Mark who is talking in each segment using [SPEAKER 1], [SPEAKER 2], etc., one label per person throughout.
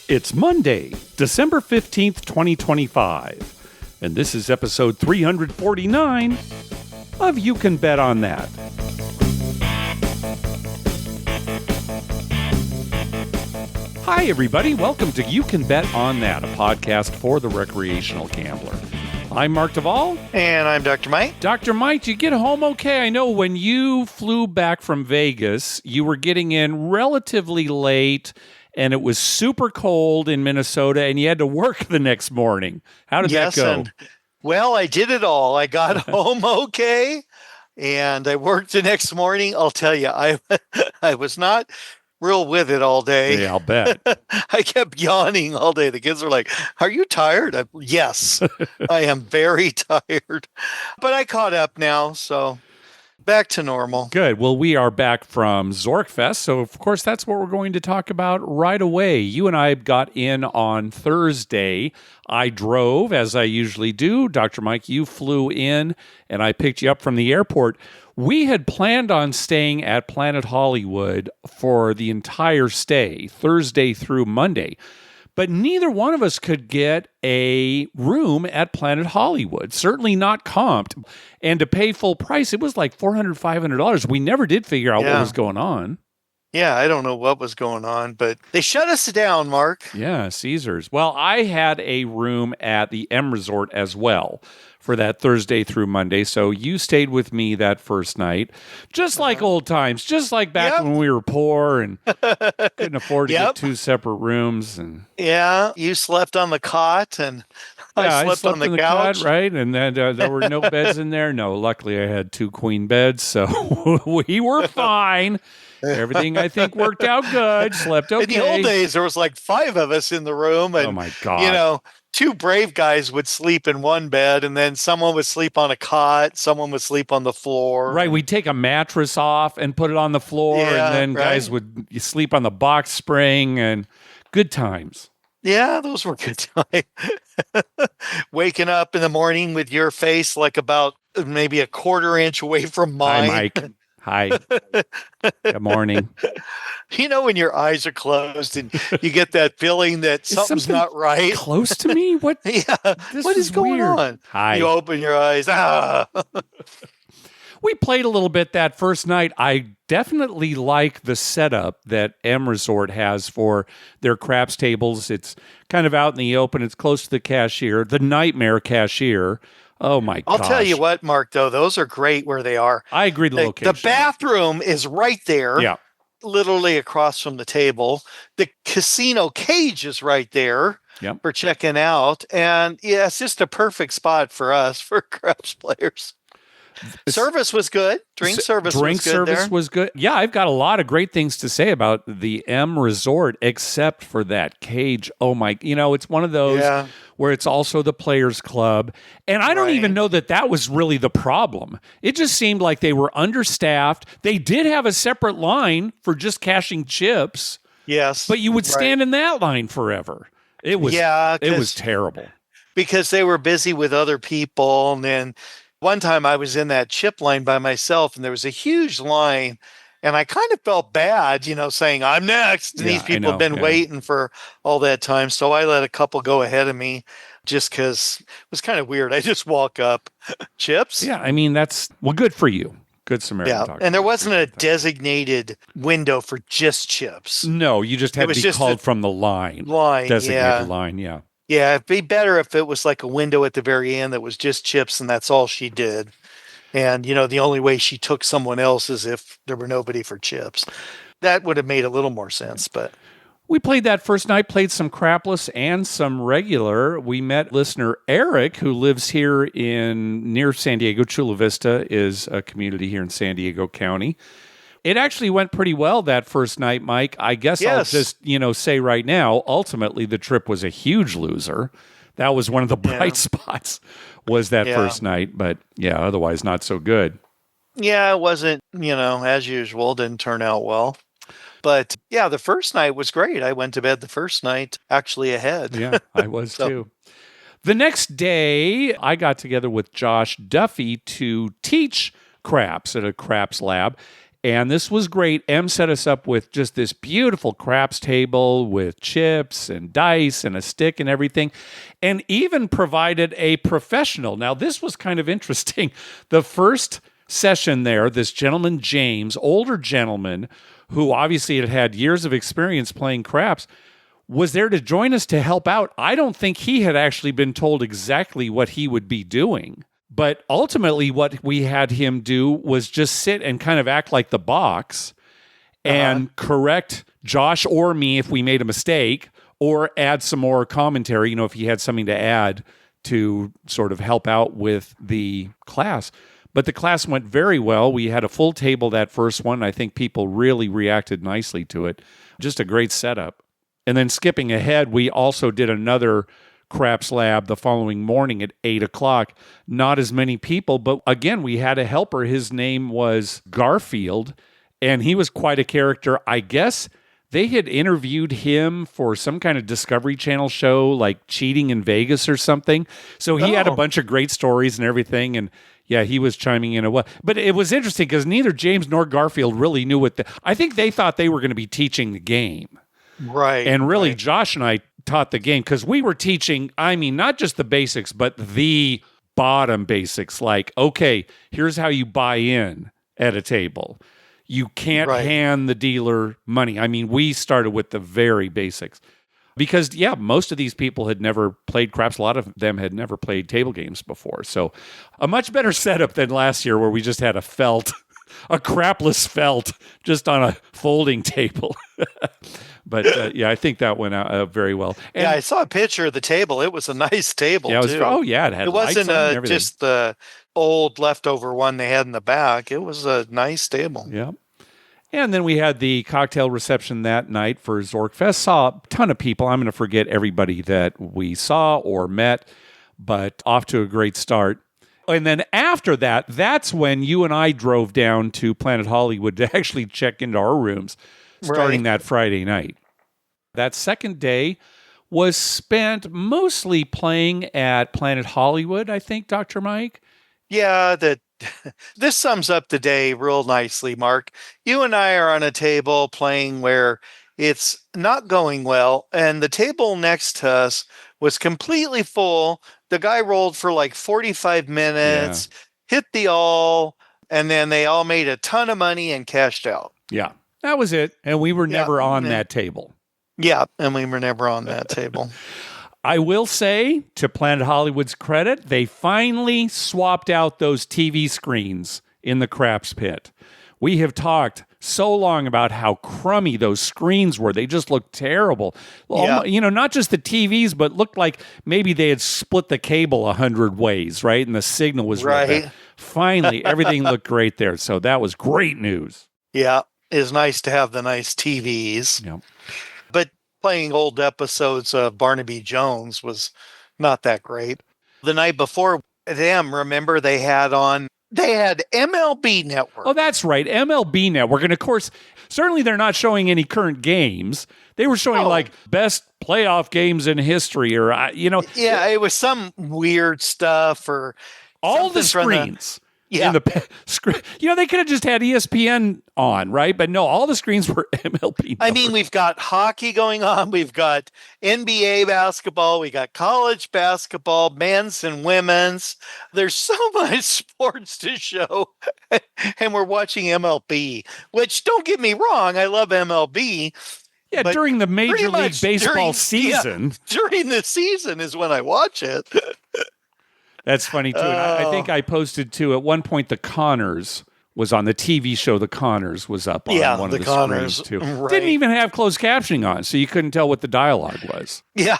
[SPEAKER 1] It's Monday, December 15th, 2025, and this is episode 349 of You Can Bet on That. Hi, everybody. Welcome to You Can Bet on That, a podcast for the recreational gambler. I'm Mark Duvall.
[SPEAKER 2] And I'm Dr. Mike.
[SPEAKER 1] Dr. Mike, you get home okay? I know when you flew back from Vegas, you were getting in relatively late, and it was super cold in Minnesota, and you had to work the next morning. How did that go?
[SPEAKER 2] Well, I did it all. I got home okay, and I worked the next morning. I'll tell you, I was not real with it all day.
[SPEAKER 1] Yeah, I'll bet.
[SPEAKER 2] I kept yawning all day. The kids were like, "Are you tired?" Yes, I am very tired. But I caught up now, so back to normal.
[SPEAKER 1] Good. Well, we are back from ZorkFest, so of course that's what we're going to talk about right away. You and I got in on Thursday. I drove, as I usually do. Dr. Mike, you flew in, and I picked you up from the airport. We had planned on staying at Planet Hollywood for the entire stay, Thursday through Monday. But neither one of us could get a room at Planet Hollywood, certainly not comped. And to pay full price, it was like $400, $500. We never did figure out what was going on.
[SPEAKER 2] Yeah, I don't know what was going on, but they shut us down, Mark.
[SPEAKER 1] Yeah, Caesars. Well, I had a room at the M Resort as well for that Thursday through Monday. So you stayed with me that first night, just like old times, just like back when we were poor and couldn't afford to get two separate rooms. And
[SPEAKER 2] yeah, you slept on the cot and I slept on the couch.
[SPEAKER 1] Cot, right? And then there were no beds in there. No, luckily I had two queen beds, so we were fine. Everything, I think, worked out good. Slept okay.
[SPEAKER 2] In the old days, there was like 5 of us in the room. And,
[SPEAKER 1] oh, my God.
[SPEAKER 2] 2 brave guys would sleep in one bed, and then someone would sleep on a cot. Someone would sleep on the floor.
[SPEAKER 1] Right. We'd take a mattress off and put it on the floor, and then guys would sleep on the box spring, and good times.
[SPEAKER 2] Yeah, those were good times. Waking up in the morning with your face like about maybe a quarter inch away from mine.
[SPEAKER 1] Hi, Mike. Hi. Good morning.
[SPEAKER 2] When your eyes are closed and you get that feeling that something's not right.
[SPEAKER 1] Close to me? What?
[SPEAKER 2] Yeah. What is going on?
[SPEAKER 1] Hi.
[SPEAKER 2] You open your eyes.
[SPEAKER 1] We played a little bit that first night. I definitely like the setup that M Resort has for their craps tables. It's kind of out in the open. It's close to the cashier, the nightmare cashier. Oh, my gosh.
[SPEAKER 2] I'll tell you what, Mark, though. Those are great where they are.
[SPEAKER 1] I agree the location.
[SPEAKER 2] The bathroom is right there.
[SPEAKER 1] Yeah.
[SPEAKER 2] Literally across from the table. The casino cage is right there for checking out. And, yeah, it's just a perfect spot for us, for craps players. Service was good. Drink service
[SPEAKER 1] was good. Yeah, I've got a lot of great things to say about the M Resort, except for that cage. Oh my! It's one of those where it's also the Players Club, and I don't even know that was really the problem. It just seemed like they were understaffed. They did have a separate line for just cashing chips.
[SPEAKER 2] Yes,
[SPEAKER 1] but you would stand in that line forever. It was terrible
[SPEAKER 2] because they were busy with other people, and then. One time I was in that chip line by myself and there was a huge line and I kind of felt bad, saying I'm next. And these people have been waiting for all that time. So I let a couple go ahead of me just because it was kind of weird. I just walk up chips.
[SPEAKER 1] Yeah. I mean, good for you. Good Samaritan.
[SPEAKER 2] Yeah. And there wasn't a designated window for just chips.
[SPEAKER 1] No, you just had to be called from the line. Designated line. Yeah.
[SPEAKER 2] Yeah, it'd be better if it was like a window at the very end that was just chips and that's all she did. And, the only way she took someone else is if there were nobody for chips. That would have made a little more sense, but...
[SPEAKER 1] We played that first night, played some crapless and some regular. We met listener Eric, who lives here near San Diego. Chula Vista is a community here in San Diego County. It actually went pretty well that first night, Mike. I guess I'll just, say right now, ultimately the trip was a huge loser. That was one of the bright spots was that first night. But otherwise not so good.
[SPEAKER 2] Yeah, it wasn't, as usual, didn't turn out well. But the first night was great. I went to bed the first night actually ahead.
[SPEAKER 1] Yeah, I was too. The next day, I got together with Josh Duffy to teach craps at a craps lab. And this was great. Em set us up with just this beautiful craps table with chips and dice and a stick and everything, and even provided a professional. Now, this was kind of interesting. The first session there, this gentleman, James, older gentleman, who obviously had years of experience playing craps, was there to join us to help out. I don't think he had actually been told exactly what he would be doing. But ultimately, what we had him do was just sit and kind of act like the box and correct Josh or me if we made a mistake, or add some more commentary, if he had something to add to sort of help out with the class. But the class went very well. We had a full table that first one. I think people really reacted nicely to it. Just a great setup. And then skipping ahead, we also did another craps lab the following morning at 8:00. Not as many people, but again, we had a helper. His name was Garfield, and he was quite a character. I guess they had interviewed him for some kind of Discovery Channel show, like Cheating in Vegas or something. So he had a bunch of great stories and everything, and yeah, he was chiming in. But it was interesting because neither James nor Garfield really knew I think they thought they were going to be teaching the game.
[SPEAKER 2] Right.
[SPEAKER 1] And really, Josh and I taught the game because we were teaching, not just the basics, but the bottom basics. Like, okay, here's how you buy in at a table. You can't hand the dealer money. We started with the very basics. Because, most of these people had never played craps. A lot of them had never played table games before. So a much better setup than last year where we just had a crapless felt just on a folding table. But I think that went out very well. And,
[SPEAKER 2] I saw a picture of the table. It was a nice table, too.
[SPEAKER 1] It had lights on and everything.
[SPEAKER 2] Just the old leftover one they had in the back. It was a nice table.
[SPEAKER 1] Yeah. And then we had the cocktail reception that night for ZorkFest. Saw a ton of people. I'm going to forget everybody that we saw or met, but off to a great start. And then after that, that's when you and I drove down to Planet Hollywood to actually check into our rooms starting that Friday night. That second day was spent mostly playing at Planet Hollywood, I think, Dr. Mike?
[SPEAKER 2] Yeah, this sums up the day real nicely, Mark. You and I are on a table playing where it's not going well, and the table next to us was completely full. The guy rolled for like 45 minutes, hit the all, and then they all made a ton of money and cashed out.
[SPEAKER 1] Yeah, that was it. And we were never on that table.
[SPEAKER 2] Yeah, and we were never on that table.
[SPEAKER 1] I will say, to Planet Hollywood's credit, they finally swapped out those TV screens in the craps pit. We have talked so long about how crummy those screens were. They just looked terrible. Yeah. Not just the TVs, but looked like maybe they had split the cable 100 ways, right? And the signal was right. Finally, everything looked great there. So that was great news.
[SPEAKER 2] Yeah, it's nice to have the nice TVs.
[SPEAKER 1] Yeah.
[SPEAKER 2] But playing old episodes of Barnaby Jones was not that great. The night before them, remember they had MLB Network.
[SPEAKER 1] Oh, that's right. MLB Network. And of course, certainly they're not showing any current games. They were showing like best playoff games in history or,
[SPEAKER 2] Yeah, it was some weird stuff or
[SPEAKER 1] all the screens. In the screen, they could have just had ESPN on, right? But no, all the screens were MLB.
[SPEAKER 2] I mean, we've got hockey going on. We've got NBA basketball. We got college basketball, men's and women's. There's so much sports to show. And we're watching MLB, which don't get me wrong. I love MLB.
[SPEAKER 1] Yeah, during the Major League Baseball season.
[SPEAKER 2] During the season is when I watch it.
[SPEAKER 1] That's funny, too. And I think I posted, too, at one point, The Connors was on the TV show. The Connors was up on one of the
[SPEAKER 2] Connors,
[SPEAKER 1] screens, too.
[SPEAKER 2] Right.
[SPEAKER 1] Didn't even have closed captioning on, so you couldn't tell what the dialogue was.
[SPEAKER 2] Yeah.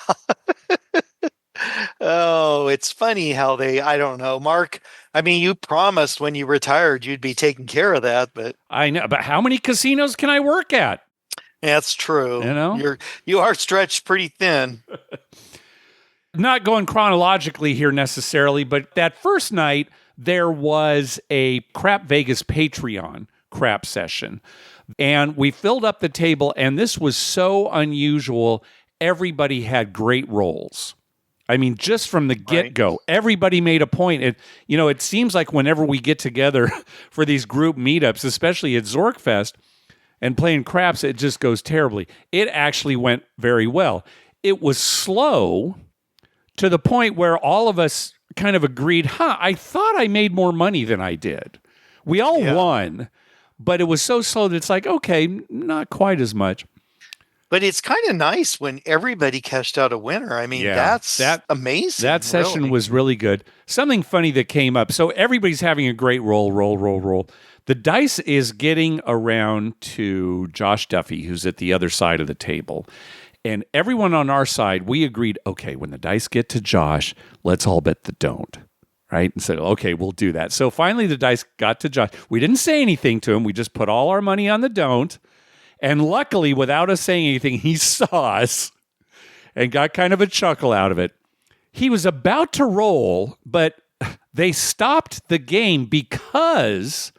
[SPEAKER 2] Oh, it's funny how I don't know, Mark. I mean, you promised when you retired you'd be taking care of that, but
[SPEAKER 1] I know, but how many casinos can I work at?
[SPEAKER 2] That's true. You are stretched pretty thin.
[SPEAKER 1] Not going chronologically here necessarily, but that first night, there was a Crap Vegas Patreon crap session. And we filled up the table, and this was so unusual. Everybody had great rolls. I mean, just from the get-go, everybody made a point. It seems like whenever we get together for these group meetups, especially at ZorkFest, and playing craps, it just goes terribly. It actually went very well. It was slow to the point where all of us kind of agreed, I thought I made more money than I did. We all won, but it was so slow that it's like, okay, not quite as much.
[SPEAKER 2] But it's kind of nice when everybody cashed out a winner. I mean, that's amazing.
[SPEAKER 1] That session was really good. Something funny that came up. So everybody's having a great roll. The dice is getting around to Josh Duffy, who's at the other side of the table. And everyone on our side, we agreed, okay, when the dice get to Josh, let's all bet the don't. Right? And said, okay, we'll do that. So finally the dice got to Josh. We didn't say anything to him. We just put all our money on the don't. And luckily, without us saying anything, he saw us and got kind of a chuckle out of it. He was about to roll, but they stopped the game because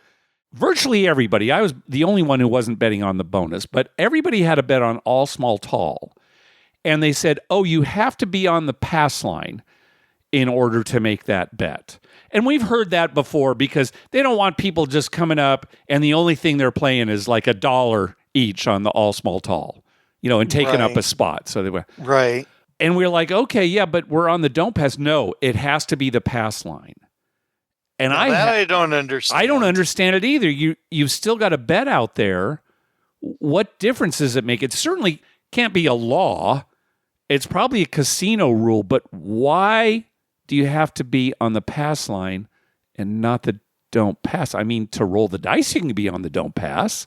[SPEAKER 1] virtually everybody, I was the only one who wasn't betting on the bonus, but everybody had a bet on all small tall. And they said, you have to be on the pass line in order to make that bet. And we've heard that before because they don't want people just coming up and the only thing they're playing is like $1 each on the all small tall, and taking up a spot. So they were
[SPEAKER 2] right.
[SPEAKER 1] And we're like, okay, yeah, but we're on the don't pass. No, it has to be the pass line. And
[SPEAKER 2] I don't understand.
[SPEAKER 1] I don't understand it either. You've still got a bet out there. What difference does it make? It certainly can't be a law. It's probably a casino rule, but why do you have to be on the pass line and not the don't pass? I mean, to roll the dice, you can be on the don't pass.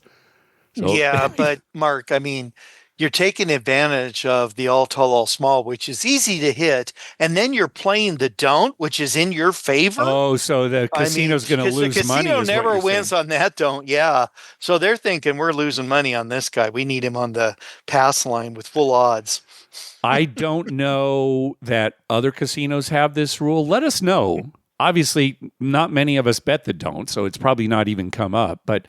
[SPEAKER 1] So.
[SPEAKER 2] Yeah, but Mark, I mean, you're taking advantage of the all tall, all small, which is easy to hit, and then you're playing the don't, which is in your favor.
[SPEAKER 1] Oh, so the casino's going to lose money.
[SPEAKER 2] The casino never wins on that don't. Yeah, so they're thinking we're losing money on this guy. We need him on the pass line with full odds.
[SPEAKER 1] I don't know that other casinos have this rule. Let us know. Obviously, not many of us bet the don't, so it's probably not even come up, but.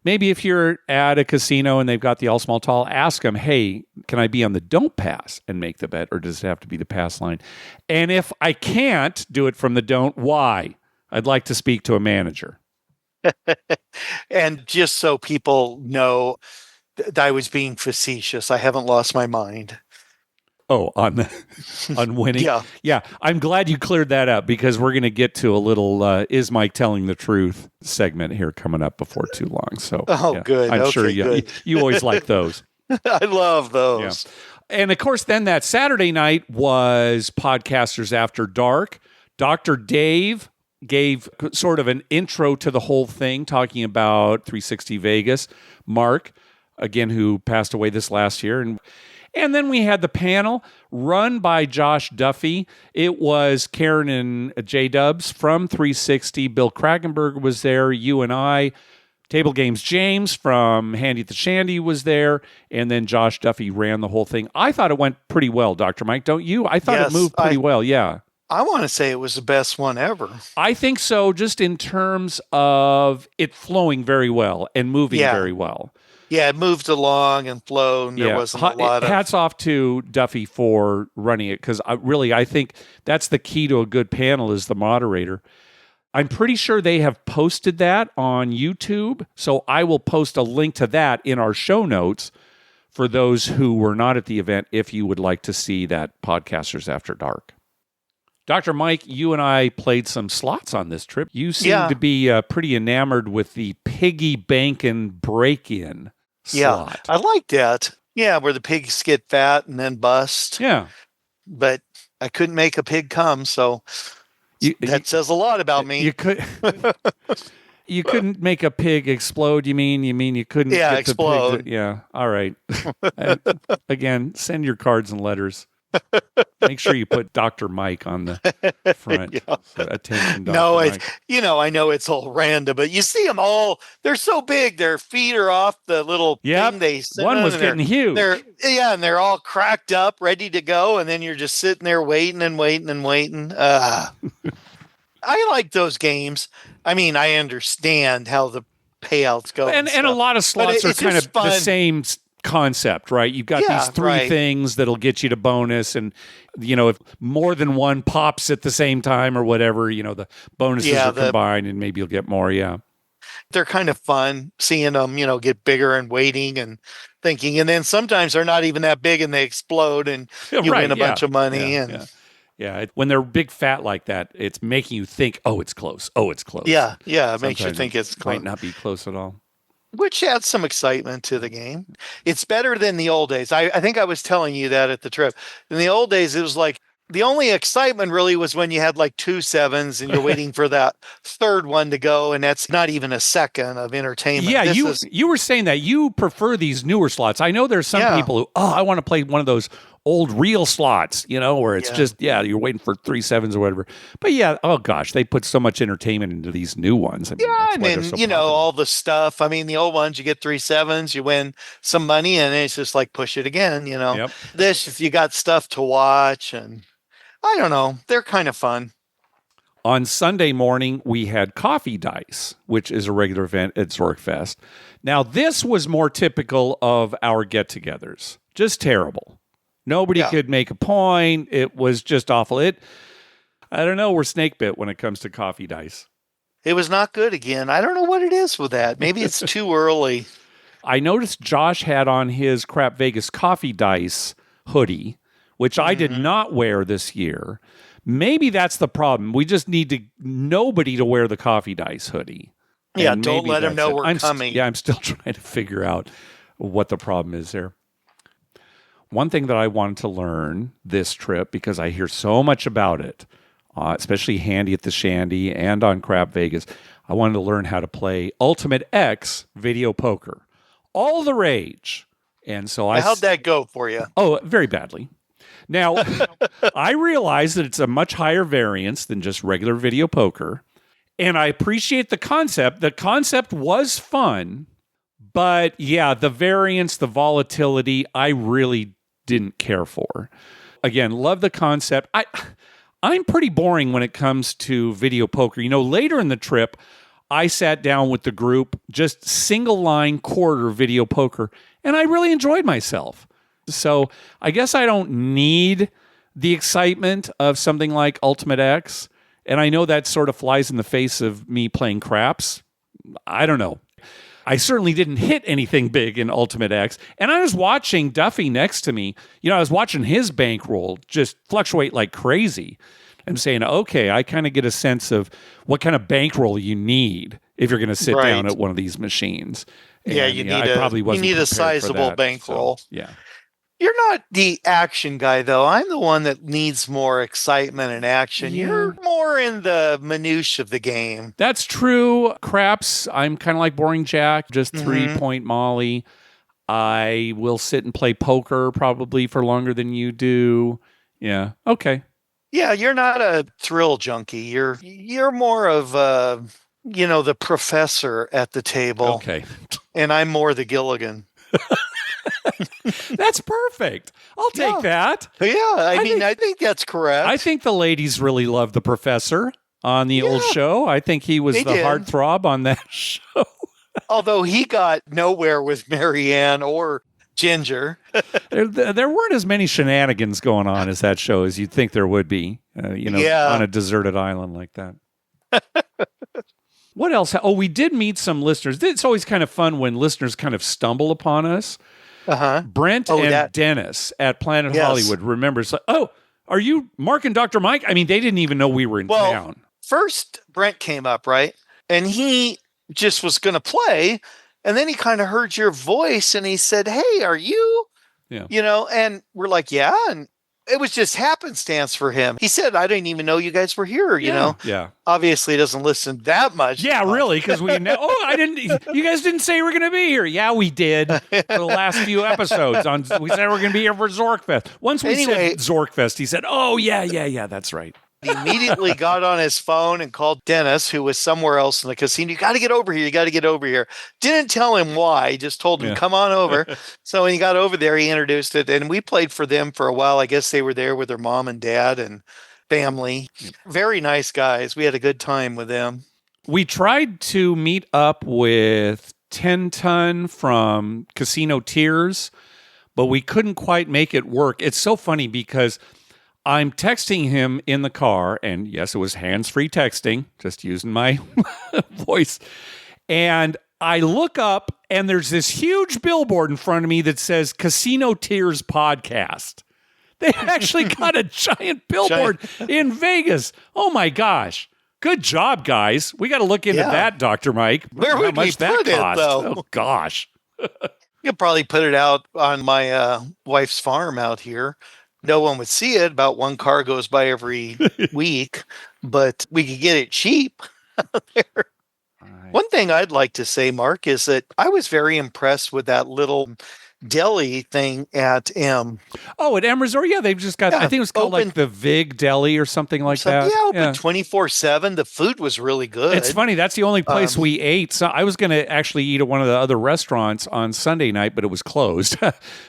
[SPEAKER 1] Maybe if you're at a casino and they've got the all small tall, ask them, hey, can I be on the don't pass and make the bet, or does it have to be the pass line? And if I can't do it from the don't, why? I'd like to speak to a manager.
[SPEAKER 2] And just so people know that I was being facetious, I haven't lost my mind.
[SPEAKER 1] Oh, on winning? Yeah. I'm glad you cleared that up because we're going to get to a little Is Mike Telling the Truth segment here coming up before too long. So,
[SPEAKER 2] good.
[SPEAKER 1] I'm sure you always like those.
[SPEAKER 2] I love those.
[SPEAKER 1] Yeah. And of course, then that Saturday night was Podcasters After Dark. Dr. Dave gave sort of an intro to the whole thing, talking about 360 Vegas. Mark, again, who passed away this last year. And then we had the panel run by Josh Duffy. It was Karen and J-Dubs from 360. Bill Kragenberg was there. You and I. Table Games James from Handy the Shandy was there. And then Josh Duffy ran the whole thing. I thought it went pretty well, Dr. Mike. Don't you? I thought it moved pretty well. Yeah.
[SPEAKER 2] I want to say it was the best one ever.
[SPEAKER 1] I think so, just in terms of it flowing very well and moving very well.
[SPEAKER 2] Yeah, it moved along and flowed. There wasn't a lot of...
[SPEAKER 1] Hats off to Duffy for running it, because I think that's the key to a good panel is the moderator. I'm pretty sure they have posted that on YouTube, so I will post a link to that in our show notes for those who were not at the event if you would like to see that Podcasters After Dark. Dr. Mike, you and I played some slots on this trip. You seem to be pretty enamored with the piggy bankin' break-in slot.
[SPEAKER 2] I like that. Yeah, where the pigs get fat and then bust.
[SPEAKER 1] Yeah.
[SPEAKER 2] But I couldn't make a pig come, so that says a lot about me.
[SPEAKER 1] You couldn't make a pig explode, you mean? You couldn't get
[SPEAKER 2] explode.
[SPEAKER 1] The pig to, all right. Again, send your cards and letters. Make sure you put Dr. Mike on the front. So attention, Dr. Mike.
[SPEAKER 2] I know it's all random, but you see them all. They're so big. Their feet are off the little thing they sit
[SPEAKER 1] One
[SPEAKER 2] on,
[SPEAKER 1] was getting huge.
[SPEAKER 2] And they're all cracked up, ready to go. And then you're just sitting there waiting and waiting and waiting. I like those games. I mean, I understand how the payouts go.
[SPEAKER 1] And a lot of slots are kind of the same concept, right? You've got these three things that'll get you to bonus, and if more than one pops at the same time or whatever, the bonuses are combined, and maybe you'll get more. Yeah,
[SPEAKER 2] they're kind of fun seeing them, get bigger and waiting and thinking, and then sometimes they're not even that big and they explode, and you win a bunch of money.
[SPEAKER 1] Yeah. When they're big fat like that, it's making you think, oh, it's close. Oh, it's close.
[SPEAKER 2] Yeah. It makes you think it's close.
[SPEAKER 1] Might not be close at all.
[SPEAKER 2] Which adds some excitement to the game. It's better than the old days. I think I was telling you that at the trip. In the old days, it was like the only excitement really was when you had like 2 7s and you're waiting for that third one to go, and that's not even a second of entertainment.
[SPEAKER 1] Yeah, you were saying that you prefer these newer slots. I know there's some people who, I want to play one of those old real slots, where it's just, you're waiting for 3 7s or whatever. But oh gosh, they put so much entertainment into these new ones. I mean,
[SPEAKER 2] and then, so all the stuff. I mean, the old ones, you get 3 7s, you win some money, and it's just like push it again, Yep. This, you got stuff to watch, and I don't know, they're kind of fun.
[SPEAKER 1] On Sunday morning, we had Coffee Dice, which is a regular event at ZorkFest. Now, this was more typical of our get-togethers. Just terrible. Nobody could make a point. It was just awful. I don't know, we're snake bit when it comes to Coffee Dice.
[SPEAKER 2] It was not good again. I don't know what it is with that. Maybe it's too early.
[SPEAKER 1] I noticed Josh had on his Crap Vegas Coffee Dice hoodie, which I did not wear this year. Maybe that's the problem. We just need nobody to wear the Coffee Dice hoodie.
[SPEAKER 2] Yeah, don't let them know we're coming.
[SPEAKER 1] I'm still trying to figure out what the problem is there. One thing that I wanted to learn this trip, because I hear so much about it, especially handy at the Shandy and on Crap Vegas, I wanted to learn how to play Ultimate X video poker. All the rage. And so
[SPEAKER 2] how'd that go for you?
[SPEAKER 1] Oh, very badly. Now, I realize that it's a much higher variance than just regular video poker, and I appreciate the concept. The concept was fun, but the variance, the volatility, I really didn't care for. Again, love the concept. I'm pretty boring when it comes to video poker. Later in the trip, I sat down with the group, just single line quarter video poker, and I really enjoyed myself. So I guess I don't need the excitement of something like Ultimate X. And I know that sort of flies in the face of me playing craps. I don't know. I certainly didn't hit anything big in Ultimate X. And I was watching Duffy next to me. I was watching his bankroll just fluctuate like crazy. And saying, okay, I kind of get a sense of what kind of bankroll you need if you're going to sit down at one of these machines. And,
[SPEAKER 2] you need a sizable bankroll.
[SPEAKER 1] So, yeah.
[SPEAKER 2] You're not the action guy, though. I'm the one that needs more excitement and action. Yeah. You're more in the minutiae of the game.
[SPEAKER 1] That's true. Craps, I'm kind of like Boring Jack, just 3-point Molly. I will sit and play poker probably for longer than you do. Yeah. Okay.
[SPEAKER 2] Yeah, you're not a thrill junkie. You're more of the professor at the table.
[SPEAKER 1] Okay.
[SPEAKER 2] And I'm more the Gilligan.
[SPEAKER 1] That's perfect. I'll take that.
[SPEAKER 2] Yeah, I think that's correct.
[SPEAKER 1] I think the ladies really love the professor on the old show. I think he was the heartthrob on that show.
[SPEAKER 2] Although he got nowhere with Marianne or Ginger.
[SPEAKER 1] There weren't as many shenanigans going on as that show as you'd think there would be, on a deserted island like that. What else? Oh, we did meet some listeners. It's always kind of fun when listeners kind of stumble upon us. Brent and Dennis at Planet Hollywood. Remember, it's like, oh, are you Mark and Dr. Mike? I mean, they didn't even know we were in town.
[SPEAKER 2] First, Brent came up, right? And he just was going to play. And then he kind of heard your voice and he said, hey, are you? Yeah. And we're like, yeah. And it was just happenstance for him. He said, I didn't even know you guys were here, you know?
[SPEAKER 1] Yeah.
[SPEAKER 2] Obviously, he doesn't listen that much.
[SPEAKER 1] Yeah, really, because we know. Oh, you guys didn't say you were going to be here. Yeah, we did for the last few episodes. We said we're going to be here for ZorkFest. Once we said ZorkFest, he said, oh, yeah, that's right.
[SPEAKER 2] He immediately got on his phone and called Dennis, who was somewhere else in the casino. You got to get over here. Didn't tell him why. Just told him, come on over. So when he got over there, he introduced it. And we played for them for a while. I guess they were there with their mom and dad and family. Very nice guys. We had a good time with them.
[SPEAKER 1] We tried to meet up with 10-ton from Casino Tiers, but we couldn't quite make it work. It's so funny because I'm texting him in the car, and yes, it was hands-free texting, just using my voice. And I look up, and there's this huge billboard in front of me that says Casino Tiers Podcast. They actually got a giant billboard in Vegas. Oh, my gosh. Good job, guys. We got to look into that, Dr. Mike.
[SPEAKER 2] Where would we put it, though?
[SPEAKER 1] Oh, gosh.
[SPEAKER 2] You'll probably put it out on my wife's farm out here. No one would see it. About one car goes by every week, but we could get it cheap there. Right. One thing I'd like to say, Mark, is that I was very impressed with that little deli thing at M.
[SPEAKER 1] Oh, at M Resort? Yeah, they've just got, I think it was called like the Vig Deli or something like that.
[SPEAKER 2] Yeah, open 24/7. The food was really good.
[SPEAKER 1] It's funny. That's the only place we ate. So I was going to actually eat at one of the other restaurants on Sunday night, but it was closed.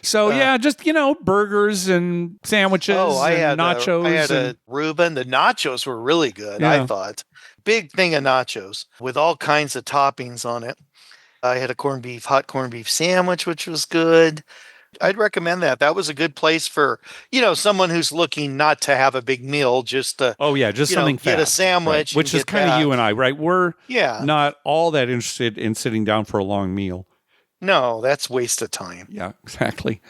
[SPEAKER 1] So just, burgers and sandwiches and nachos.
[SPEAKER 2] I had a Reuben. The nachos were really good, I thought. Big thing of nachos with all kinds of toppings on it. I had a hot corned beef sandwich, which was good. I'd recommend that. That was a good place for, someone who's looking not to have a big meal, just to,
[SPEAKER 1] something fast.
[SPEAKER 2] Get a sandwich.
[SPEAKER 1] Right. Which is kind of you and I, right? We're not all that interested in sitting down for a long meal.
[SPEAKER 2] No, that's waste of time.
[SPEAKER 1] Yeah, exactly.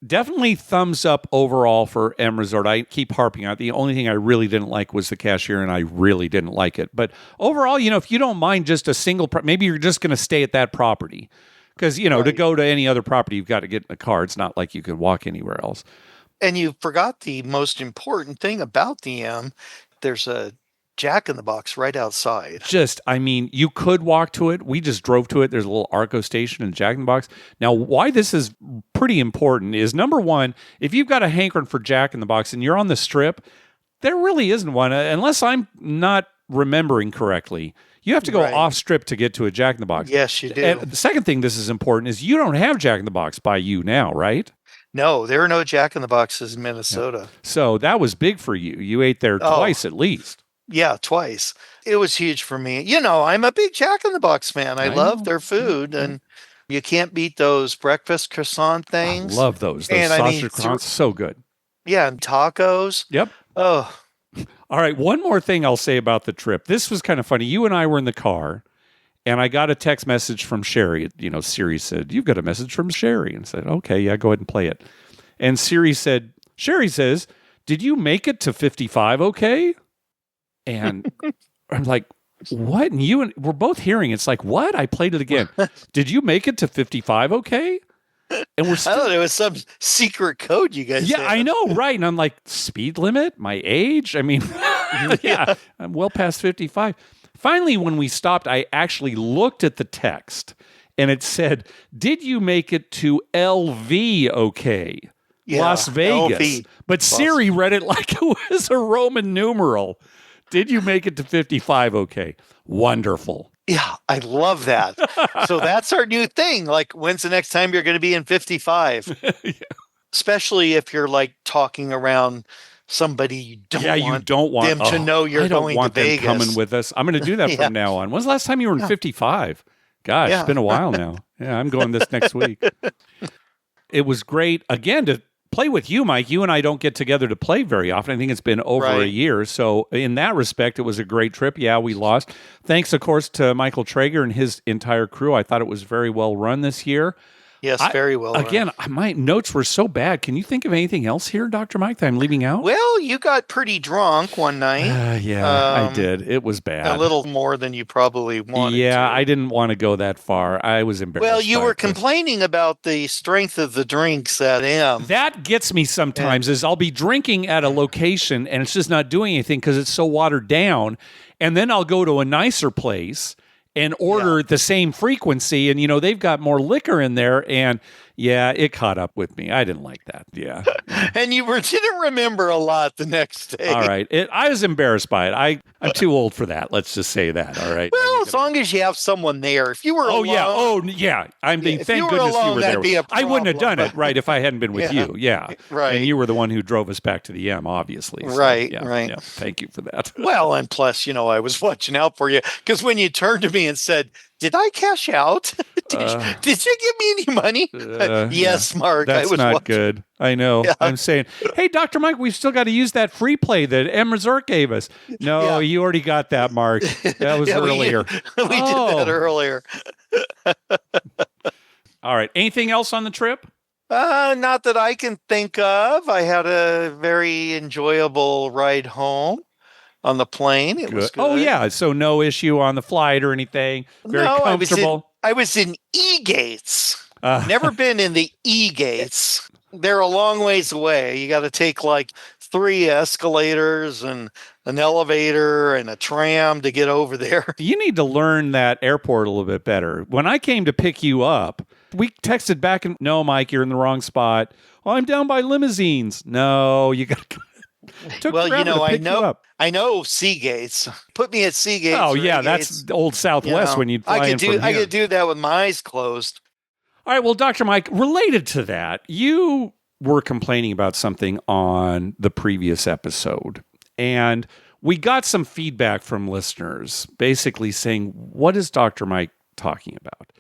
[SPEAKER 1] Definitely thumbs up overall for M Resort. I keep harping on it. The only thing I really didn't like was the cashier, and I really didn't like it. But overall, if you don't mind just a single, maybe you're just going to stay at that property. Because, to go to any other property, you've got to get in a car. It's not like you could walk anywhere else.
[SPEAKER 2] And you forgot the most important thing about the M. There's a Jack in the Box right outside.
[SPEAKER 1] You could walk to it. We just drove to it. There's a little Arco station and Jack in the Box. Now, why this is pretty important is, number one, if you've got a hankering for Jack in the Box and you're on the Strip, there really isn't one, unless I'm not remembering correctly. You have to go off Strip to get to a Jack in the Box.
[SPEAKER 2] Yes, you do.
[SPEAKER 1] And the second thing this is important is you don't have Jack in the Box by you now, right?
[SPEAKER 2] No, there are no Jack in the Boxes in Minnesota.
[SPEAKER 1] Yeah. So that was big for you. You ate there twice at least.
[SPEAKER 2] Yeah, twice. It was huge for me. I'm a big Jack in the Box fan. I love their food, and you can't beat those breakfast croissant things.
[SPEAKER 1] I love those. Those sausage croissants, so good.
[SPEAKER 2] Yeah, and tacos.
[SPEAKER 1] Yep.
[SPEAKER 2] Oh.
[SPEAKER 1] All right, one more thing I'll say about the trip. This was kind of funny. You and I were in the car, and I got a text message from Sherry. Siri said, "You've got a message from Sherry." And I said, "Okay, yeah, go ahead and play it." And Sherry says, "Did you make it to 55 okay?" And I'm like, what? And we're both hearing it's like, what? I played it again. Did you make it to 55 okay? And we're still,
[SPEAKER 2] I thought it was some secret code you guys had.
[SPEAKER 1] I know, right? And I'm like, speed limit? My age? I mean, I'm well past 55. Finally, when we stopped, I actually looked at the text, and it said, "Did you make it to LV okay?" Las Vegas. LV. But Siri read it like it was a Roman numeral. Did you make it to 55 okay? Wonderful.
[SPEAKER 2] Yeah, I love that. So that's our new thing. Like, when's the next time you're going to be in 55? Especially if you're like talking around somebody you don't want them to know you're going to Vegas.
[SPEAKER 1] I don't want them coming with us. I'm going to do that from now on. When's the last time you were in 55? Gosh, it's been a while now. Yeah, I'm going this next week. It was great, again, to play with you, Mike. You and I don't get together to play very often. I think it's been over a year. So in that respect, it was a great trip. Yeah, we lost. Thanks, of course, to Michael Traeger and his entire crew. I thought it was very well run this year.
[SPEAKER 2] Yes, very well.
[SPEAKER 1] Again, my notes were so bad. Can you think of anything else here, Dr. Mike, that I'm leaving out?
[SPEAKER 2] Well, you got pretty drunk one night.
[SPEAKER 1] I did. It was bad.
[SPEAKER 2] A little more than you probably wanted to.
[SPEAKER 1] I didn't want to go that far. I was embarrassed.
[SPEAKER 2] Well, you were complaining about the strength of the drinks at M.
[SPEAKER 1] That gets me sometimes, is I'll be drinking at a location and it's just not doing anything because it's so watered down. And then I'll go to a nicer place and order the same frequency, and they've got more liquor in there, and it caught up with me. I didn't like that. Yeah.
[SPEAKER 2] And you didn't remember a lot the next day.
[SPEAKER 1] All right. I was embarrassed by it. I'm too old for that. Let's just say that. All right.
[SPEAKER 2] Well, as long as you have someone there. If you were alone.
[SPEAKER 1] I'm being, thank goodness you were there. I wouldn't have done it, right, if I hadn't been with you. Yeah.
[SPEAKER 2] Right.
[SPEAKER 1] And you were the one who drove us back to the M, obviously. So,
[SPEAKER 2] right.
[SPEAKER 1] Yeah, thank you for that.
[SPEAKER 2] Well, and plus, I was watching out for you, because when you turned to me and said, "Did I cash out?" Did you give me any money? Yes,
[SPEAKER 1] yeah.
[SPEAKER 2] Mark.
[SPEAKER 1] That's
[SPEAKER 2] I was
[SPEAKER 1] not
[SPEAKER 2] watching.
[SPEAKER 1] good. I know.
[SPEAKER 2] Yeah.
[SPEAKER 1] I'm saying, hey, Dr. Mike, we've still got to use that free play that Emma Zork gave us. No,
[SPEAKER 2] Yeah.
[SPEAKER 1] you already got that, Mark. That was
[SPEAKER 2] Yeah,
[SPEAKER 1] earlier.
[SPEAKER 2] we did that earlier.
[SPEAKER 1] All right. Anything else on the trip?
[SPEAKER 2] Not that I can think of. I had a very enjoyable ride home on the plane. It was
[SPEAKER 1] Good. Oh,
[SPEAKER 2] good.
[SPEAKER 1] yeah. So no issue on the flight or anything. Very
[SPEAKER 2] No,
[SPEAKER 1] comfortable.
[SPEAKER 2] I was in E-gates.
[SPEAKER 1] Uh,
[SPEAKER 2] Never been in the E-gates. They're a long ways away. You got to take like 3 escalators and an elevator and a tram to get over there.
[SPEAKER 1] You need to learn that airport a little bit better. When I came to pick you up, we texted back and no, Mike, you're in the wrong spot. Oh, I'm down by limousines. No, you got to. Took
[SPEAKER 2] Well,
[SPEAKER 1] forever to pick you up.
[SPEAKER 2] I know Seagates. Put me at Seagates.
[SPEAKER 1] Oh yeah, that's old Southwest when you'd fly in from here.
[SPEAKER 2] I could do that with my eyes closed.
[SPEAKER 1] All right, well, Dr. Mike, related to that, you were complaining about something on the previous episode, and we got some feedback from listeners basically saying, what is Dr. Mike talking about?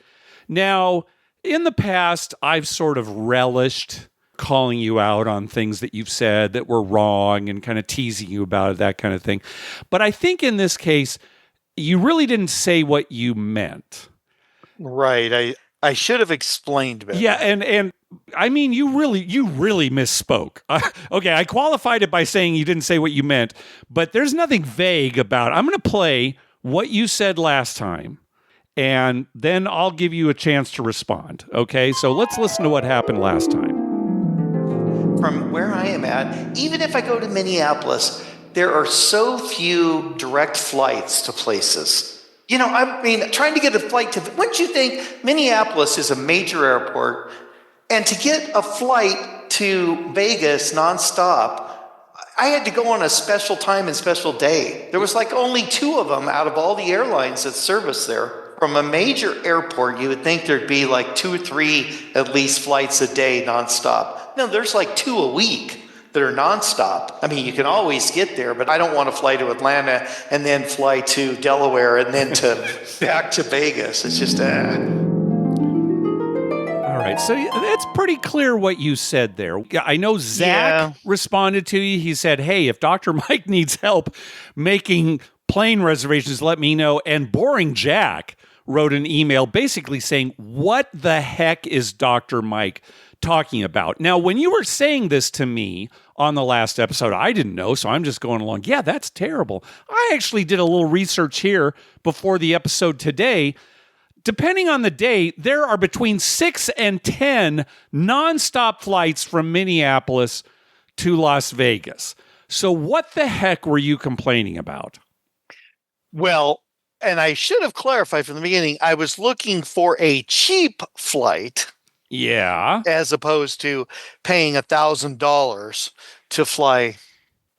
[SPEAKER 1] Now, in the past, I've sort of relished calling you out on things that you've said that were wrong and kind of teasing you about it, that kind of thing. But I think in this case, you really didn't say what you meant.
[SPEAKER 2] Right. I should have explained better.
[SPEAKER 1] Yeah, and I mean, you really misspoke. Okay, I qualified it by saying you didn't say what you meant, but there's nothing vague about it. I'm going to play what you said last time, and then I'll give you a chance to respond. Okay, so let's listen to what happened last time.
[SPEAKER 2] From where I am at, even if I go to Minneapolis, there are so few direct flights to places. You know, I mean, trying to get a flight to, wouldn't you think Minneapolis is a major airport, and to get a flight to Vegas nonstop, I had to go on a special time and special day. There was like only 2 of them out of all the airlines that service there. From a major airport, you would think there'd be like 2 or 3 at least flights a day nonstop. No, there's like 2 a week that are nonstop. I mean, you can always get there, but I don't want to fly to Atlanta and then fly to Delaware and then back to Vegas. It's just
[SPEAKER 1] All right, so it's pretty clear what you said there. I know Zach responded to you. He said, hey, if Dr. Mike needs help making plane reservations, let me know. And Boring Jack wrote an email basically saying, what the heck is Dr. Mike talking about? Now, when you were saying this to me on the last episode, I didn't know, so I'm just going along, yeah, that's terrible. I actually did a little research here before the episode today. Depending on the day, there are between 6 and 10 nonstop flights from Minneapolis to Las Vegas. So what the heck were you complaining about?
[SPEAKER 2] Well, and I should have clarified from the beginning, I was looking for a cheap flight.
[SPEAKER 1] Yeah.
[SPEAKER 2] As opposed to paying $1,000 to fly.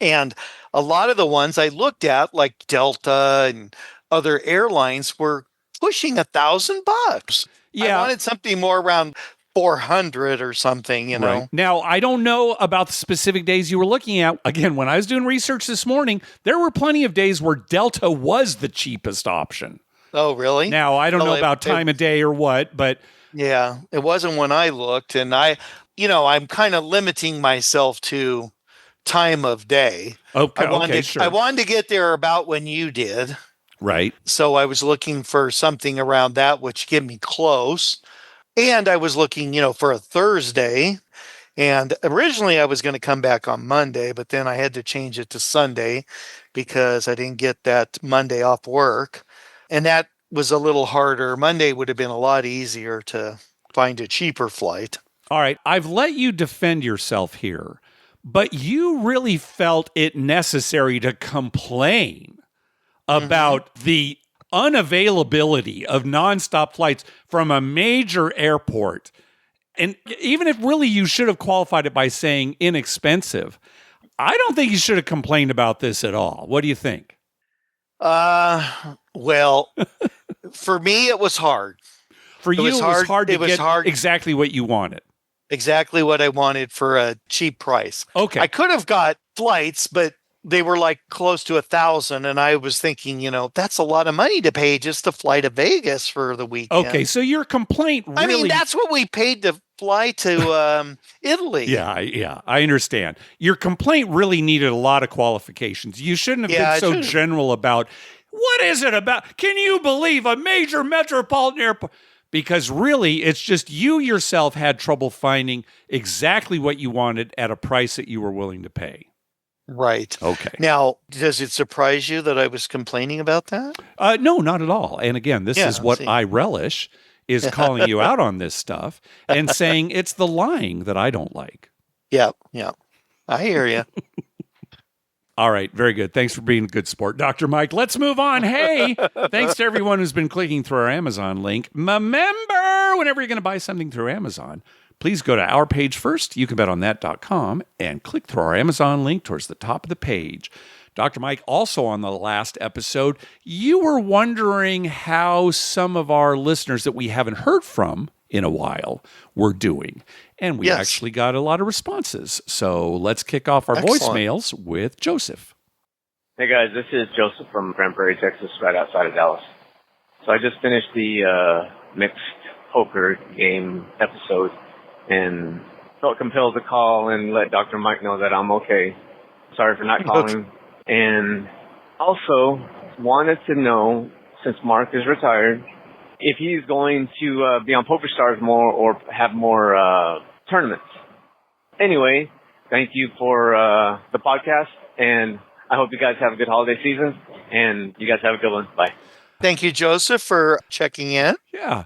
[SPEAKER 2] And a lot of the ones I looked at, like Delta and other airlines, were pushing $1,000.
[SPEAKER 1] Yeah.
[SPEAKER 2] I wanted something more around 400 or something, you know.
[SPEAKER 1] Right. Now, I don't know about the specific days you were looking at. Again, when I was doing research this morning, there were plenty of days where Delta was the cheapest option.
[SPEAKER 2] Oh, really?
[SPEAKER 1] Now, I don't know about time of day or what, but
[SPEAKER 2] yeah, it wasn't when I looked, and I'm kind of limiting myself to time of day.
[SPEAKER 1] Okay, sure.
[SPEAKER 2] I wanted to get there about when you did.
[SPEAKER 1] Right.
[SPEAKER 2] So I was looking for something around that, which get me close. And I was looking, for a Thursday. And originally I was going to come back on Monday, but then I had to change it to Sunday because I didn't get that Monday off work. And that was a little harder. Monday would have been a lot easier to find a cheaper flight.
[SPEAKER 1] All right. I've let you defend yourself here, but you really felt it necessary to complain about the unavailability of nonstop flights from a major airport. And even if really you should have qualified it by saying inexpensive, I don't think you should have complained about this at all. What do you think?
[SPEAKER 2] Well, for me, it was hard.
[SPEAKER 1] For you, it was hard to get exactly what you wanted.
[SPEAKER 2] Exactly what I wanted for a cheap price.
[SPEAKER 1] Okay.
[SPEAKER 2] I could have got flights, but they were like close to 1,000. And I was thinking, that's a lot of money to pay just to fly to Vegas for the weekend.
[SPEAKER 1] Okay, so your complaint really...
[SPEAKER 2] I mean, that's what we paid to fly to Italy.
[SPEAKER 1] Yeah, I understand. Your complaint really needed a lot of qualifications. You shouldn't have been so general about, what is it about? Can you believe a major metropolitan airport? Because really, it's just you yourself had trouble finding exactly what you wanted at a price that you were willing to pay.
[SPEAKER 2] Right.
[SPEAKER 1] Okay.
[SPEAKER 2] Now, does it surprise you that I was complaining about that?
[SPEAKER 1] No, not at all. And again, this is what I relish, is calling you out on this stuff and saying it's the lying that I don't like.
[SPEAKER 2] Yeah. I hear you.
[SPEAKER 1] All right, very good. Thanks for being a good sport, Dr. Mike. Let's move on. Hey, thanks to everyone who's been clicking through our Amazon link. Remember, whenever you're going to buy something through Amazon, please go to our page first, youcanbetonthat.com, and click through our Amazon link towards the top of the page. Dr. Mike, also on the last episode, you were wondering how some of our listeners that we haven't heard from in a while were doing. And we actually got a lot of responses. So let's kick off our voicemails with Joseph.
[SPEAKER 3] Hey guys, this is Joseph from Grand Prairie, Texas, right outside of Dallas. So I just finished the mixed poker game episode and felt compelled to call and let Dr. Mike know that I'm okay. Sorry for not calling. And also wanted to know, since Mark is retired, if he's going to be on PokerStars more or have more tournaments. Anyway, thank you for the podcast, and I hope you guys have a good holiday season, and you guys have a good one. Bye.
[SPEAKER 2] Thank you, Joseph, for checking in.
[SPEAKER 1] Yeah.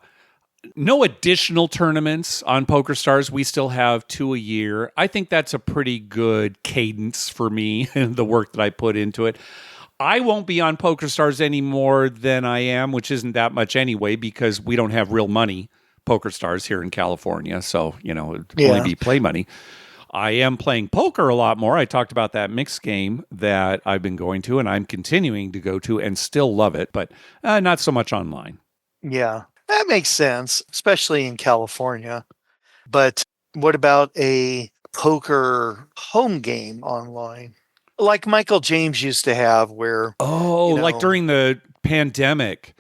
[SPEAKER 1] No additional tournaments on PokerStars. We still have 2 a year. I think that's a pretty good cadence for me and the work that I put into it. I won't be on PokerStars any more than I am, which isn't that much anyway, because we don't have real money PokerStars here in California. So, it'd only be play money. I am playing poker a lot more. I talked about that mixed game that I've been going to and I'm continuing to go to and still love it, but not so much online.
[SPEAKER 2] Yeah, that makes sense, especially in California. But what about a poker home game online? Like Michael James used to have, where
[SPEAKER 1] like during the pandemic,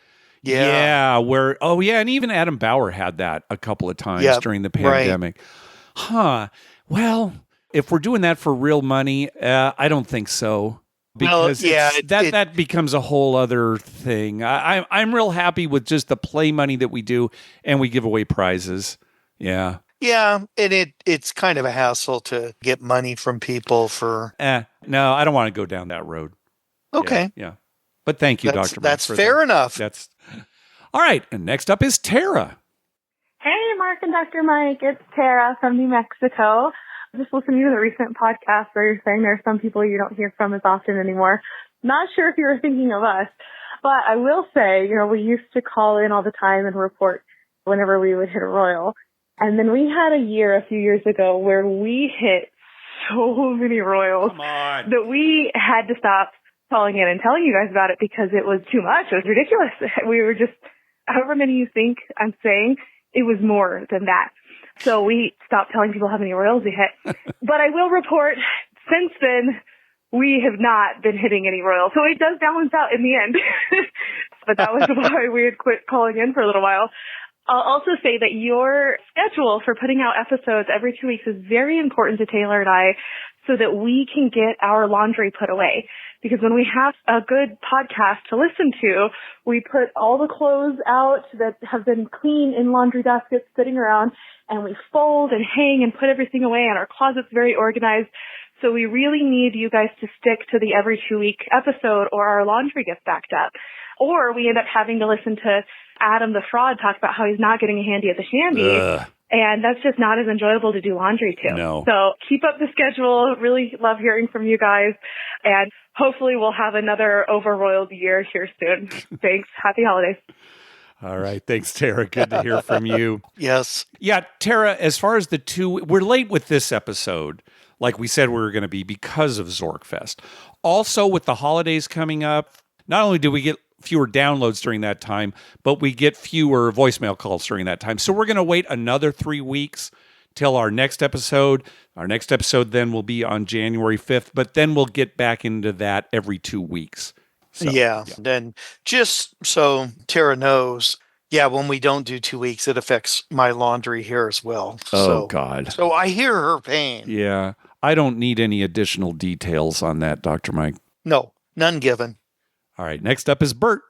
[SPEAKER 1] and even Adam Bauer had that a couple of times during the pandemic. Right. Well, if we're doing that for real money, I don't think so, because that becomes a whole other thing. I'm real happy with just the play money that we do, and we give away prizes. Yeah.
[SPEAKER 2] Yeah, and it's kind of a hassle to get money from people for...
[SPEAKER 1] No, I don't want to go down that road.
[SPEAKER 2] Okay.
[SPEAKER 1] Yeah. But thank you, Dr. Mike.
[SPEAKER 2] That's fair enough.
[SPEAKER 1] All right, and next up is Tara.
[SPEAKER 4] Hey, Mark and Dr. Mike. It's Tara from New Mexico. Just listening to the recent podcast where you're saying there are some people you don't hear from as often anymore. Not sure if you were thinking of us, but I will say, we used to call in all the time and report whenever we would hit a royal. And then we had a year a few years ago where we hit so many royals that we had to stop calling in and telling you guys about it because it was too much. It was ridiculous. We were just, however many you think I'm saying, it was more than that. So we stopped telling people how many royals we hit. But I will report, since then, we have not been hitting any royals. So it does balance out in the end. But that was why we had quit calling in for a little while. I'll also say that your schedule for putting out episodes every 2 weeks is very important to Taylor and I, so that we can get our laundry put away. Because when we have a good podcast to listen to, we put all the clothes out that have been clean in laundry baskets sitting around, and we fold and hang and put everything away, and our closet's very organized. So we really need you guys to stick to the every 2 week episode, or our laundry gets backed up. Or we end up having to listen to Adam the Fraud talk about how he's not getting a handy at the shandy. And that's just not as enjoyable to do laundry to.
[SPEAKER 1] No.
[SPEAKER 4] So keep up the schedule. Really love hearing from you guys. And hopefully we'll have another over-roiled year here soon. Thanks. Happy holidays.
[SPEAKER 1] All right. Thanks, Tara. Good to hear from you.
[SPEAKER 2] Yes.
[SPEAKER 1] Yeah, Tara, as far as we're late with this episode, like we said we were going to be, because of ZorkFest. Also, with the holidays coming up, not only do we get fewer downloads during that time, but we get fewer voicemail calls during that time. So we're going to wait another 3 weeks till our next episode. Our next episode then will be on January 5th, but then we'll get back into that every 2 weeks. So,
[SPEAKER 2] yeah. Then just so Tara knows, when we don't do 2 weeks, it affects my laundry here as well.
[SPEAKER 1] Oh, God.
[SPEAKER 2] So I hear her pain.
[SPEAKER 1] Yeah. I don't need any additional details on that, Dr. Mike.
[SPEAKER 2] No, none given.
[SPEAKER 1] All right. Next up is Bert.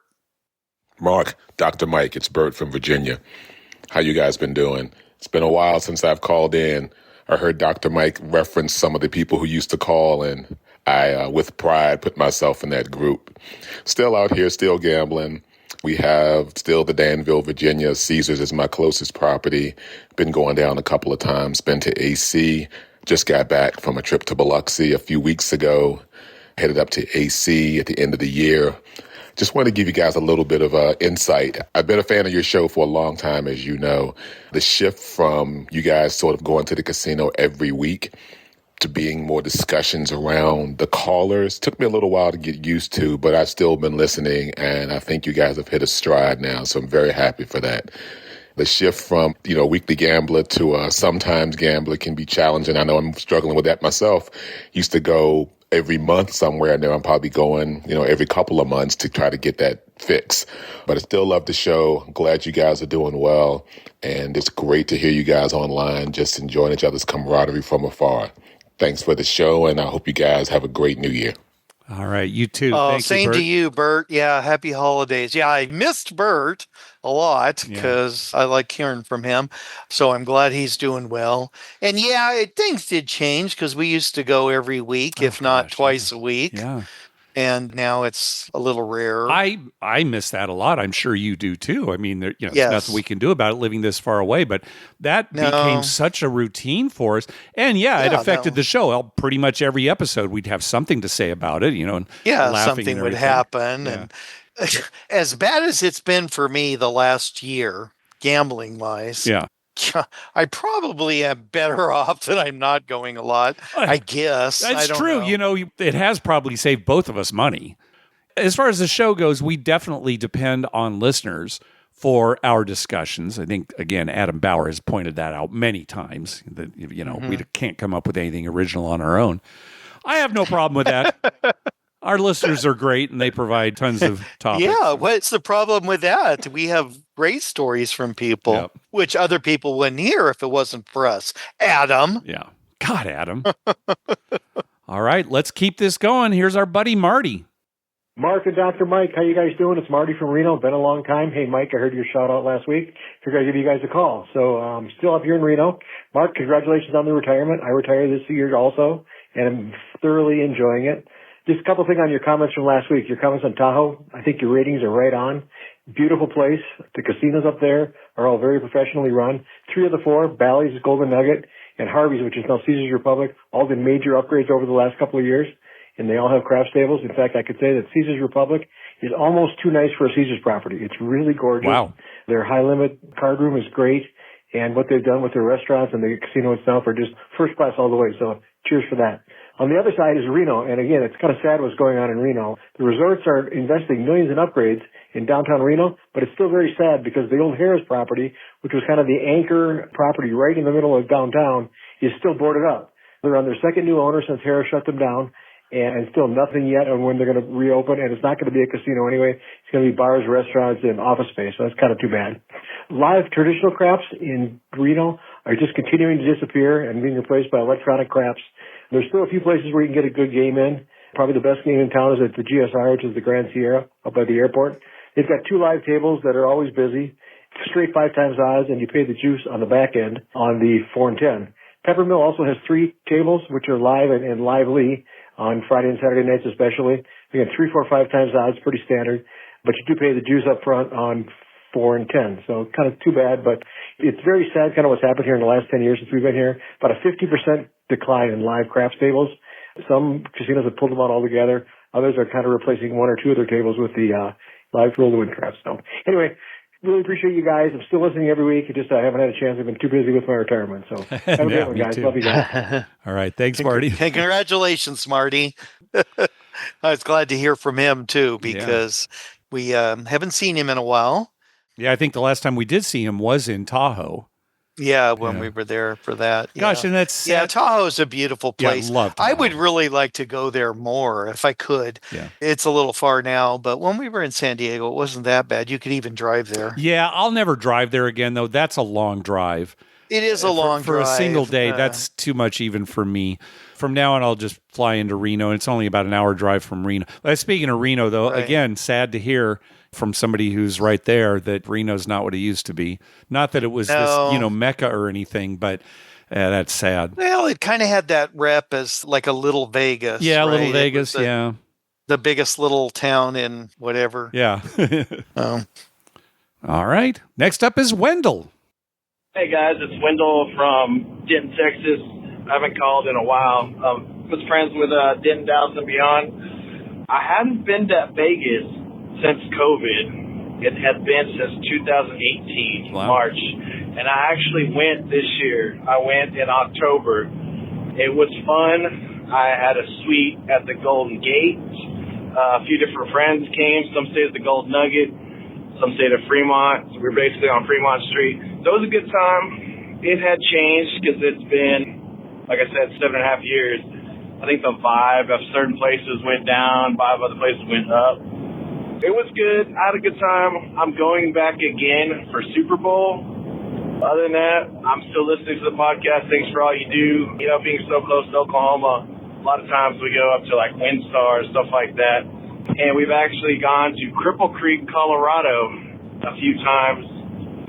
[SPEAKER 5] Mark, Dr. Mike, it's Bert from Virginia. How you guys been doing? It's been a while since I've called in. I heard Dr. Mike reference some of the people who used to call, and I, with pride, put myself in that group. Still out here, still gambling. We have still the Danville, Virginia. Caesars is my closest property. Been going down a couple of times. Been to AC. Just got back from a trip to Biloxi a few weeks ago. Headed up to AC at the end of the year. Just want to give you guys a little bit of insight. I've been a fan of your show for a long time, as you know. The shift from you guys sort of going to the casino every week to being more discussions around the callers took me a little while to get used to, but I've still been listening, and I think you guys have hit a stride now, so I'm very happy for that. The shift from, weekly gambler to sometimes gambler can be challenging. I know I'm struggling with that myself. Used to go every month somewhere. Now I'm probably going, every couple of months to try to get that fix. But I still love the show. I'm glad you guys are doing well. And it's great to hear you guys online, just enjoying each other's camaraderie from afar. Thanks for the show, and I hope you guys have a great new year.
[SPEAKER 1] All right, you too.
[SPEAKER 2] Oh,
[SPEAKER 1] Thank
[SPEAKER 2] same
[SPEAKER 1] you, Bert.
[SPEAKER 2] to you, Bert. Yeah, happy holidays. Yeah, I missed Bert a lot because I like hearing from him. So I'm glad he's doing well. And things did change because we used to go every week, if not twice a week.
[SPEAKER 1] Yeah.
[SPEAKER 2] And now it's a little rarer.
[SPEAKER 1] I miss that a lot. I'm sure you do too. I mean, there's nothing we can do about it living this far away, but that became such a routine for us. And it affected the show. Well, pretty much every episode we'd have something to say about it, and laughing
[SPEAKER 2] something
[SPEAKER 1] and
[SPEAKER 2] would
[SPEAKER 1] everything.
[SPEAKER 2] happen. Yeah. And as bad as it's been for me the last year, gambling wise.
[SPEAKER 1] Yeah.
[SPEAKER 2] I probably am better off that I'm not going a lot, I guess.
[SPEAKER 1] That's true. It has probably saved both of us money. As far as the show goes, we definitely depend on listeners for our discussions. I think, again, Adam Bauer has pointed that out many times, that, we can't come up with anything original on our own. I have no problem with that. Our listeners are great, and they provide tons of topics.
[SPEAKER 2] Yeah, what's the problem with that? We have great stories from people, which other people wouldn't hear if it wasn't for us. Adam.
[SPEAKER 1] Yeah. God, Adam. All right, let's keep this going. Here's our buddy Marty.
[SPEAKER 6] Mark and Dr. Mike, how you guys doing? It's Marty from Reno. Been a long time. Hey, Mike, I heard your shout-out last week. Figured I'd give you guys a call. So I'm still up here in Reno. Mark, congratulations on the retirement. I retired this year also, and I'm thoroughly enjoying it. Just a couple things on your comments from last week. Your comments on Tahoe, I think your ratings are right on. Beautiful place. The casinos up there are all very professionally run. 3 of the 4, Bally's, Golden Nugget, and Harvey's, which is now Caesars Republic, all did major upgrades over the last couple of years, and they all have craft stables. In fact, I could say that Caesars Republic is almost too nice for a Caesars property. It's really gorgeous.
[SPEAKER 1] Wow.
[SPEAKER 6] Their high-limit card room is great, and what they've done with their restaurants and the casino itself are just first class all the way. So cheers for that. On the other side is Reno, and again, it's kind of sad what's going on in Reno. The resorts are investing millions in upgrades in downtown Reno, but it's still very sad because the old Harris property, which was kind of the anchor property right in the middle of downtown, is still boarded up. They're on their second new owner since Harris shut them down, and still nothing yet on when they're going to reopen, and it's not going to be a casino anyway. It's going to be bars, restaurants, and office space, so that's kind of too bad. Live traditional craps in Reno are just continuing to disappear and being replaced by electronic craps. There's still a few places where you can get a good game in. Probably the best game in town is at the GSR, which is the Grand Sierra up by the airport. They've got 2 live tables that are always busy, straight 5 times odds, and you pay the juice on the back end on the 4 and 10. Peppermill also has 3 tables, which are live and lively on Friday and Saturday nights especially. Again, 3, 4, 5 times odds, pretty standard, but you do pay the juice up front on 4 and 10. So kind of too bad, but it's very sad kind of what's happened here in the last 10 years since we've been here. About a 50% decline in live craft tables. Some casinos have pulled them out altogether. Others are kind of replacing 1 or 2 of their tables with the live roll-to-win craft. So anyway, really appreciate you guys. I'm still listening every week. I haven't had a chance. I've been too busy with my retirement. So have a good one, guys.
[SPEAKER 1] Too.
[SPEAKER 6] Love you guys.
[SPEAKER 1] All right. Thanks, Marty.
[SPEAKER 2] Hey, congratulations, Marty. I was glad to hear from him, too, because we haven't seen him in a while.
[SPEAKER 1] Yeah, I think the last time we did see him was in Tahoe.
[SPEAKER 2] Yeah, when we were there for that.
[SPEAKER 1] Gosh, and that's
[SPEAKER 2] yeah, Tahoe's a beautiful place.
[SPEAKER 1] Yeah, love Tahoe.
[SPEAKER 2] I would really like to go there more if I could.
[SPEAKER 1] Yeah.
[SPEAKER 2] It's a little far now, but when we were in San Diego, it wasn't that bad. You could even drive there.
[SPEAKER 1] Yeah, I'll never drive there again, though. That's a long drive.
[SPEAKER 2] It is a long
[SPEAKER 1] for
[SPEAKER 2] drive.
[SPEAKER 1] a single day. That's too much even for me. From now on, I'll just fly into Reno. And it's only about an hour drive from Reno. Speaking of Reno, though, again, sad to hear from somebody who's right there that Reno's not what it used to be. Not that it was this, mecca or anything, but that's sad.
[SPEAKER 2] Well, it kind of had that rep as like a little Vegas.
[SPEAKER 1] Yeah,
[SPEAKER 2] right?
[SPEAKER 1] little Vegas,
[SPEAKER 2] The biggest little town in whatever.
[SPEAKER 1] Yeah. All right. Next up is Wendell.
[SPEAKER 7] Hey, guys. It's Wendell from Denton, Texas. I haven't called in a while. Was friends with Denton, Dallas, and beyond. I haven't been to Vegas since COVID. It had been since 2018, March. And I actually went this year. I went in October. It was fun. I had a suite at the Golden Gate. A few different friends came. Some stayed at the Gold Nugget. Some stayed at Fremont. So we were basically on Fremont Street. So it was a good time. It had changed because it's been, like I said, 7.5 years. I think the vibe of certain places went down, vibe of other places went up. It was good. I had a good time. I'm going back again for Super Bowl. Other than that, I'm still listening to the podcast. Thanks for all you do. You know, being so close to Oklahoma, a lot of times we go up to like Windstar, stuff like that. And we've actually gone to Cripple Creek, Colorado a few times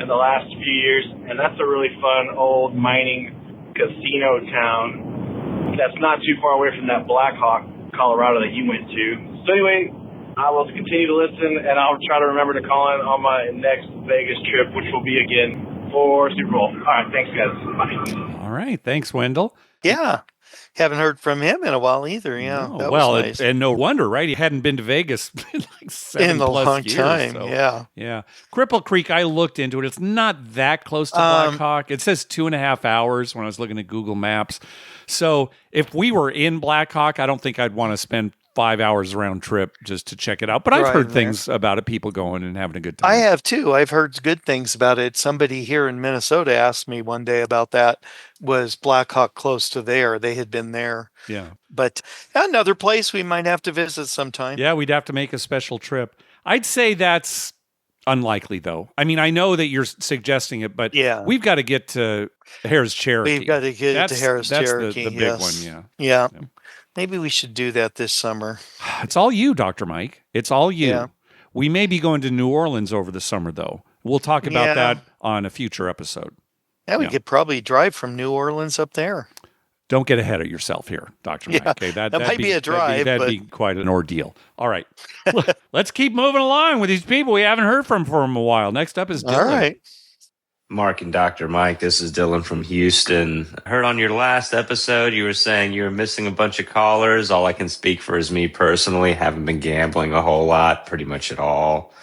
[SPEAKER 7] in the last few years. And that's a really fun old mining casino town that's not too far away from that Blackhawk, Colorado that you went to. So anyway, I will continue to listen, and I'll try to remember to call in on my next Vegas trip, which will be again for Super Bowl. All right, thanks, guys. Bye.
[SPEAKER 1] All right, thanks, Wendell.
[SPEAKER 2] Yeah. Haven't heard from him in a while either. Yeah.
[SPEAKER 1] No,
[SPEAKER 2] that
[SPEAKER 1] well,
[SPEAKER 2] was nice.
[SPEAKER 1] and no wonder, right? He hadn't been to Vegas in like 7+
[SPEAKER 2] long
[SPEAKER 1] years.
[SPEAKER 2] time.
[SPEAKER 1] So,
[SPEAKER 2] yeah.
[SPEAKER 1] Cripple Creek, I looked into it. It's not that close to Blackhawk. It says 2.5 hours when I was looking at Google Maps. So if we were in Blackhawk, I don't think I'd want to spend 5 hours round trip just to check it out. But I've heard things about it, people going and having a good time.
[SPEAKER 2] I have too. I've heard good things about it. Somebody here in Minnesota asked me one day about that. Was Blackhawk close to there? They had been there.
[SPEAKER 1] Yeah.
[SPEAKER 2] But another place we might have to visit sometime.
[SPEAKER 1] Yeah, we'd have to make a special trip. I'd say that's unlikely, though. I mean, I know that you're suggesting it, but we've got to get to Harris Cherokee.
[SPEAKER 2] We've got to get to Harris Cherokee.
[SPEAKER 1] That's the big one,
[SPEAKER 2] Yeah. Maybe we should do that this summer.
[SPEAKER 1] It's all you, Dr. Mike. It's all you.
[SPEAKER 2] Yeah.
[SPEAKER 1] We may be going to New Orleans over the summer, though. We'll talk about that on a future episode.
[SPEAKER 2] Yeah, we could probably drive from New Orleans up there.
[SPEAKER 1] Don't get ahead of yourself here, Dr. Mike. Okay,
[SPEAKER 2] that might be a drive.
[SPEAKER 1] That'd be quite an ordeal. All right. Let's keep moving along with these people we haven't heard from for a while. Next up is Dylan.
[SPEAKER 2] All right.
[SPEAKER 8] Mark and Dr. Mike, this is Dylan from Houston. I heard on your last episode you were saying you were missing a bunch of callers. All I can speak for is me personally. Haven't been gambling a whole lot, pretty much at all.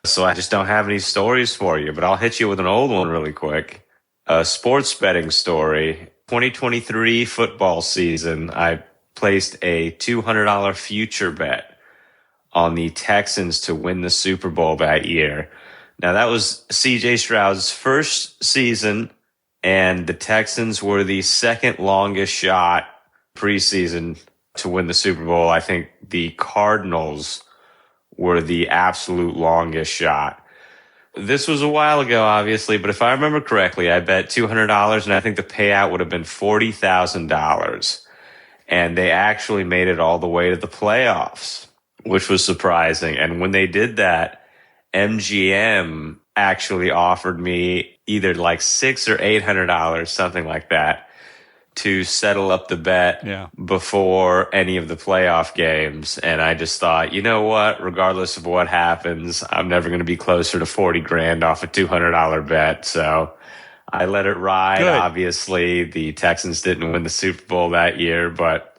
[SPEAKER 8] So I just don't have any stories for you, but I'll hit you with an old one really quick. A sports betting story. 2023 football season, I placed a $200 future bet on the Texans to win the Super Bowl that year. Now, that was C.J. Stroud's first season, and the Texans were the second longest shot preseason to win the Super Bowl. I think the Cardinals were the absolute longest shot. This was a while ago, obviously, but if I remember correctly, I bet $200, and I think the payout would have been $40,000. And they actually made it all the way to the playoffs, which was surprising. And when they did that, MGM actually offered me either like $600 or $800, something like that, to settle up the bet before any of the playoff games. And I just thought, you know what? Regardless of what happens, I'm never going to be closer to 40 grand off a $200 bet. So I let it ride. Good. Obviously, the Texans didn't win the Super Bowl that year, but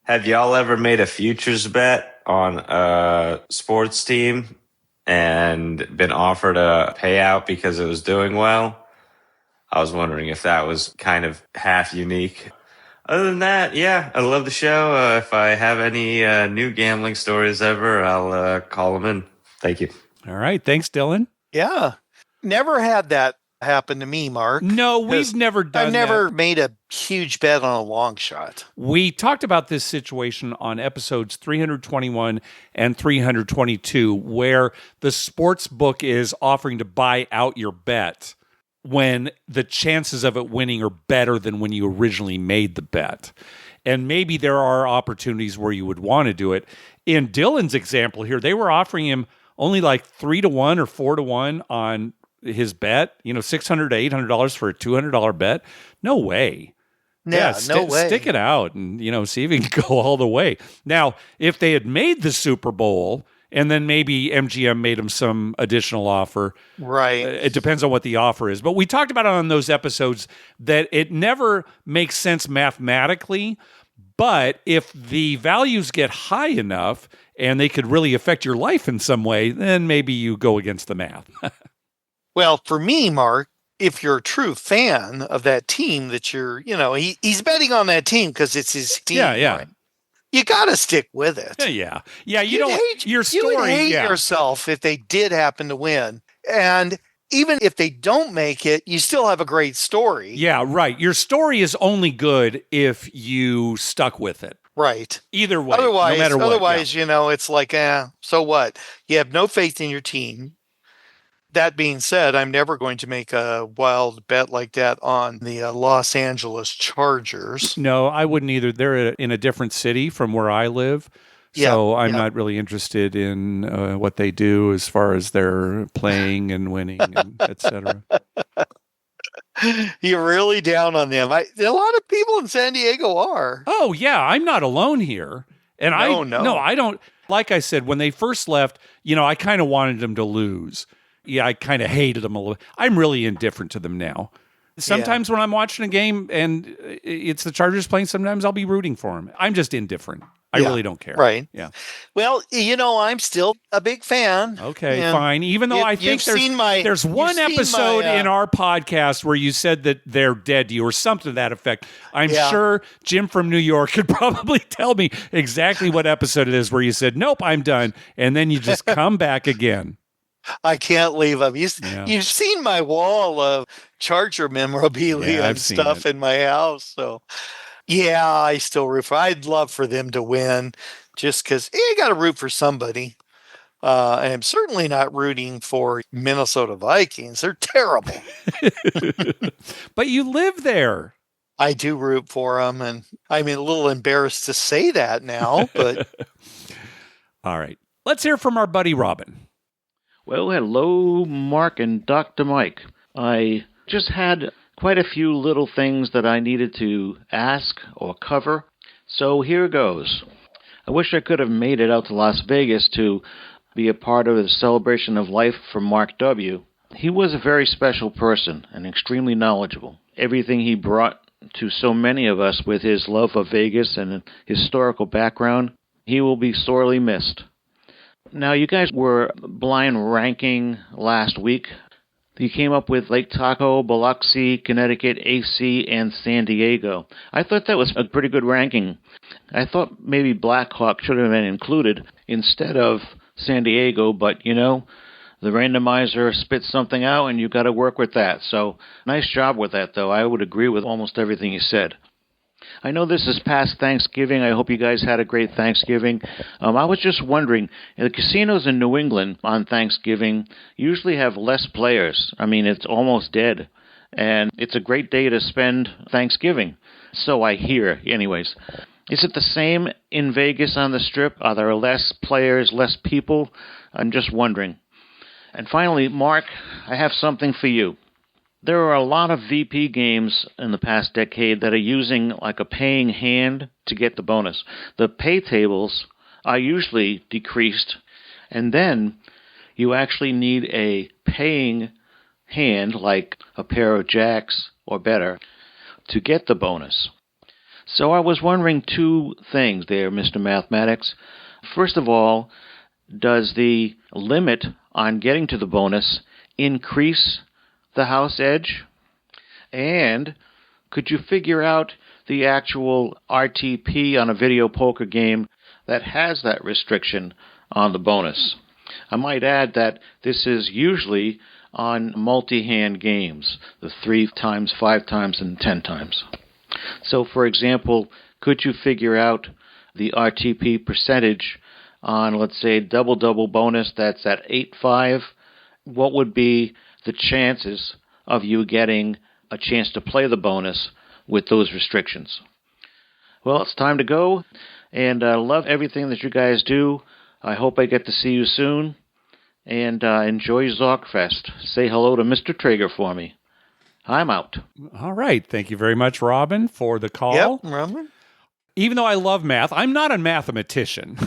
[SPEAKER 8] have y'all ever made a futures bet on a sports team and been offered a payout because it was doing well? I was wondering if that was kind of half unique. Other than that, I love the show. If I have any new gambling stories ever, I'll call them in. Thank you.
[SPEAKER 1] All right. Thanks, Dylan.
[SPEAKER 2] Yeah. Never had that happened to me, Mark.
[SPEAKER 1] No, we've never done
[SPEAKER 2] I've never made a huge bet on a long shot.
[SPEAKER 1] We talked about this situation on episodes 321 and 322, where the sports book is offering to buy out your bet when the chances of it winning are better than when you originally made the bet. And maybe there are opportunities where you would want to do it. In Dylan's example here, they were offering him only like 3-1 or 4-1 on his bet, $600 to $800 for a $200 bet. No way.
[SPEAKER 2] No way.
[SPEAKER 1] Stick it out and, see if you can go all the way. Now, if they had made the Super Bowl and then maybe MGM made them some additional offer.
[SPEAKER 2] Right.
[SPEAKER 1] It depends on what the offer is. But we talked about it on those episodes that it never makes sense mathematically. But if the values get high enough and they could really affect your life in some way, then maybe you go against the math.
[SPEAKER 2] Well, for me, Mark, if you're a true fan of that team that you're, he's betting on that team because it's his team.
[SPEAKER 1] Yeah.
[SPEAKER 2] Right? You got to stick with it.
[SPEAKER 1] Yeah. You
[SPEAKER 2] would hate yourself if they did happen to win. And even if they don't make it, you still have a great story.
[SPEAKER 1] Yeah, right. Your story is only good if you stuck with it.
[SPEAKER 2] Right.
[SPEAKER 1] Either way.
[SPEAKER 2] Otherwise,
[SPEAKER 1] no matter what.
[SPEAKER 2] It's like, so what? You have no faith in your team. That being said, I'm never going to make a wild bet like that on the Los Angeles Chargers.
[SPEAKER 1] No, I wouldn't either. They're in a different city from where I live. So I'm not really interested in what they do as far as their playing and winning, and et cetera.
[SPEAKER 2] You're really down on them. A lot of people in San Diego are.
[SPEAKER 1] Oh, yeah. I'm not alone here. And No, I don't. Like I said, when they first left, I kind of wanted them to lose. Yeah, I kind of hated them a little. I'm really indifferent to them now. Sometimes when I'm watching a game and it's the Chargers playing, sometimes I'll be rooting for them. I'm just indifferent. I really don't care.
[SPEAKER 2] Right.
[SPEAKER 1] Yeah.
[SPEAKER 2] Well, I'm still a big fan.
[SPEAKER 1] Okay, fine. Even though I think there's one episode in our podcast where you said that they're dead to you or something to that effect. I'm sure Jim from New York could probably tell me exactly what episode it is where you said, nope, I'm done. And then you just come back again.
[SPEAKER 2] I can't leave them. You've seen my wall of Charger memorabilia and stuff in my house. So, I still root for. I'd love for them to win, just because you got to root for somebody. And I'm certainly not rooting for Minnesota Vikings. They're terrible.
[SPEAKER 1] But you live there.
[SPEAKER 2] I do root for them, and I'm a little embarrassed to say that now. But
[SPEAKER 1] all right, let's hear from our buddy Robin.
[SPEAKER 9] Well, hello, Mark and Dr. Mike. I just had quite a few little things that I needed to ask or cover, so here goes. I wish I could have made it out to Las Vegas to be a part of the celebration of life for Mark W. He was a very special person and extremely knowledgeable. Everything he brought to so many of us with his love of Vegas and historical background, he will be sorely missed. Now, you guys were blind ranking last week. You came up with Lake Tahoe, Biloxi, Connecticut, AC, and San Diego. I thought that was a pretty good ranking. I thought maybe Black Hawk should have been included instead of San Diego, but, the randomizer spits something out, and you got to work with that. So, nice job with that, though. I would agree with almost everything you said. I know this is past Thanksgiving. I hope you guys had a great Thanksgiving. I was just wondering, the casinos in New England on Thanksgiving usually have less players. I mean, it's almost dead. And it's a great day to spend Thanksgiving. So I hear, anyways. Is it the same in Vegas on the Strip? Are there less players, less people? I'm just wondering. And finally, Mark, I have something for you. There are a lot of VP games in the past decade that are using like a paying hand to get the bonus. The pay tables are usually decreased, and then you actually need a paying hand, like a pair of jacks or better, to get the bonus. So I was wondering two things there, Mr. Mathematics. First of all, does the limit on getting to the bonus increase the house edge? And could you figure out the actual RTP on a video poker game that has that restriction on the bonus? I might add that this is usually on multi-hand games, the 3 times, 5 times, and 10 times. So, for example, could you figure out the RTP percentage on, let's say, double-double bonus that's at 8-5? What would be the chances of you getting a chance to play the bonus with those restrictions? Well, it's time to go, and I love everything that you guys do. I hope I get to see you soon, and enjoy ZorkFest. Say hello to Mr. Traeger for me. I'm out.
[SPEAKER 1] All right. Thank you very much, Robin, for the call.
[SPEAKER 2] Yep, Robin.
[SPEAKER 1] Even though I love math, I'm not a mathematician.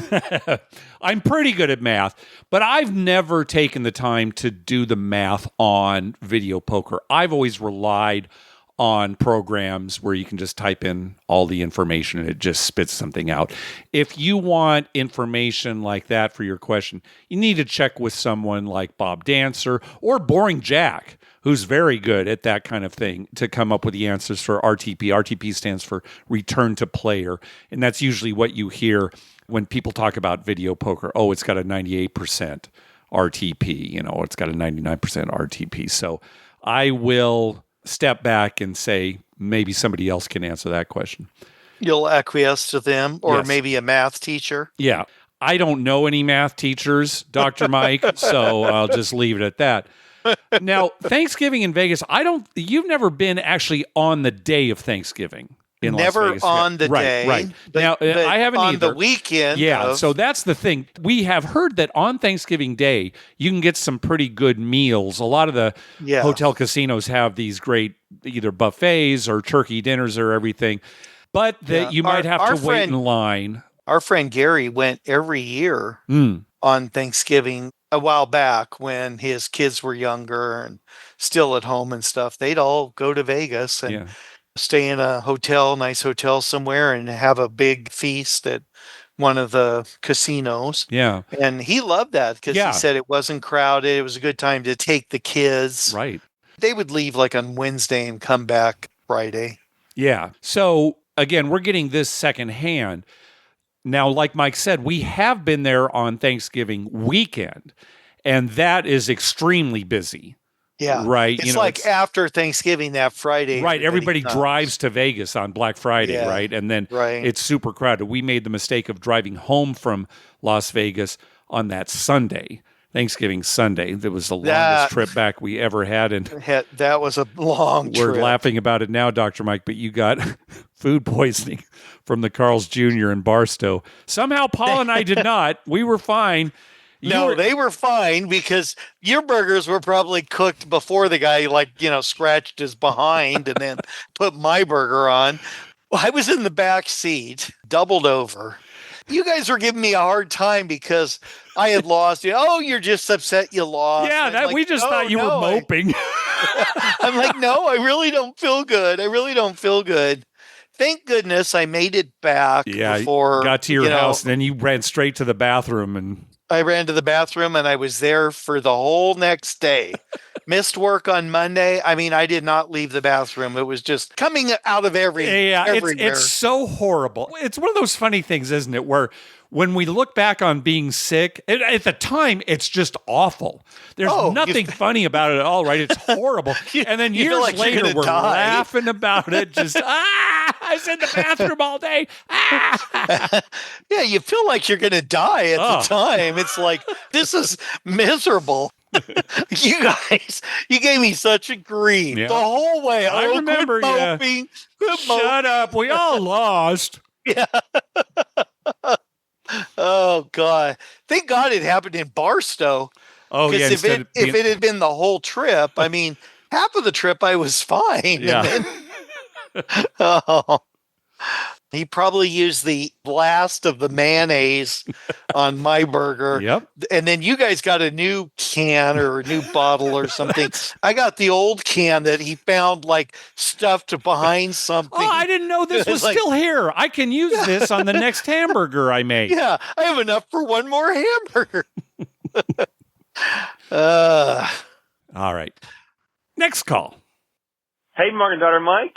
[SPEAKER 1] I'm pretty good at math, but I've never taken the time to do the math on video poker. I've always relied on programs where you can just type in all the information and it just spits something out. If you want information like that for your question, you need to check with someone like Bob Dancer or Boring Jack, who's very good at that kind of thing, to come up with the answers for RTP. RTP stands for return to player, and that's usually what you hear when people talk about video poker. Oh, it's got a 98% RTP, it's got a 99% RTP. So I will step back and say maybe somebody else can answer that question.
[SPEAKER 2] You'll acquiesce to them, or
[SPEAKER 1] Yes.
[SPEAKER 2] maybe a math teacher.
[SPEAKER 1] Yeah. I don't know any math teachers, Dr. Mike, so I'll just leave it at that. Now, Thanksgiving in Vegas, you've never been actually on the day of Thanksgiving in Las
[SPEAKER 2] Never
[SPEAKER 1] Vegas.
[SPEAKER 2] on the day.
[SPEAKER 1] Right.
[SPEAKER 2] But,
[SPEAKER 1] Now,
[SPEAKER 2] but
[SPEAKER 1] I haven't
[SPEAKER 2] on
[SPEAKER 1] either.
[SPEAKER 2] the weekend.
[SPEAKER 1] Yeah, so that's the thing. We have heard that on Thanksgiving Day, you can get some pretty good meals. A lot of the hotel casinos have these great either buffets or turkey dinners or everything, but that you might have to wait in line.
[SPEAKER 2] Our friend Gary went every year on Thanksgiving a while back when his kids were younger and still at home and stuff. They'd all go to Vegas and stay in a nice hotel somewhere, and have a big feast at one of the casinos.
[SPEAKER 1] Yeah.
[SPEAKER 2] And he loved that because he said it wasn't crowded. It was a good time to take the kids.
[SPEAKER 1] Right.
[SPEAKER 2] They would leave like on Wednesday and come back Friday.
[SPEAKER 1] Yeah. So again, we're getting this secondhand. Now, like Mike said, we have been there on Thanksgiving weekend, and that is extremely busy.
[SPEAKER 2] Yeah.
[SPEAKER 1] Right.
[SPEAKER 2] It's like after Thanksgiving that Friday.
[SPEAKER 1] Right. Everybody drives to Vegas on Black Friday, right? And then it's super crowded. We made the mistake of driving home from Las Vegas on that Sunday, Thanksgiving Sunday. That was the longest trip back we ever had. And
[SPEAKER 2] that was a long trip.
[SPEAKER 1] We're laughing about it now, Dr. Mike, but you got food poisoning from the Carl's Jr. in Barstow. Somehow Paul and I did not. We were fine.
[SPEAKER 2] They were fine because your burgers were probably cooked before the guy scratched his behind and then put my burger on. Well, I was in the back seat, doubled over. You guys were giving me a hard time because I had lost. You're just upset you lost.
[SPEAKER 1] Yeah, we just thought you were moping.
[SPEAKER 2] I'm like, no, I really don't feel good. Thank goodness I made it back before
[SPEAKER 1] got to your house, and then you ran straight to the bathroom and
[SPEAKER 2] I ran to the bathroom and I was there for the whole next day. Missed work on Monday. I mean, I did not leave the bathroom. It was just coming out of everywhere.
[SPEAKER 1] It's so horrible. It's one of those funny things, isn't it, where when we look back on being sick, at the time, it's just awful. There's nothing funny about it at all, right? It's horrible. And then years later, we're laughing about it. Just, I was in the bathroom all day.
[SPEAKER 2] Yeah, you feel like you're going to die at the time. It's like, this is miserable. You guys, you gave me such a grief the whole way.
[SPEAKER 1] I remember, Shut up. We all lost.
[SPEAKER 2] Yeah. Oh, God. Thank God it happened in Barstow.
[SPEAKER 1] Oh, yeah.
[SPEAKER 2] Because if it had been the whole trip, I mean, half of the trip I was fine.
[SPEAKER 1] Yeah.
[SPEAKER 2] And then, he probably used the last of the mayonnaise on my burger.
[SPEAKER 1] Yep.
[SPEAKER 2] And then you guys got a new can or a new bottle or something. I got the old can that he found stuffed behind something.
[SPEAKER 1] Oh, I didn't know this was still here. I can use this on the next hamburger I make.
[SPEAKER 2] Yeah, I have enough for one more hamburger.
[SPEAKER 1] All right. Next call.
[SPEAKER 10] Hey, Mark and Dr. Mike.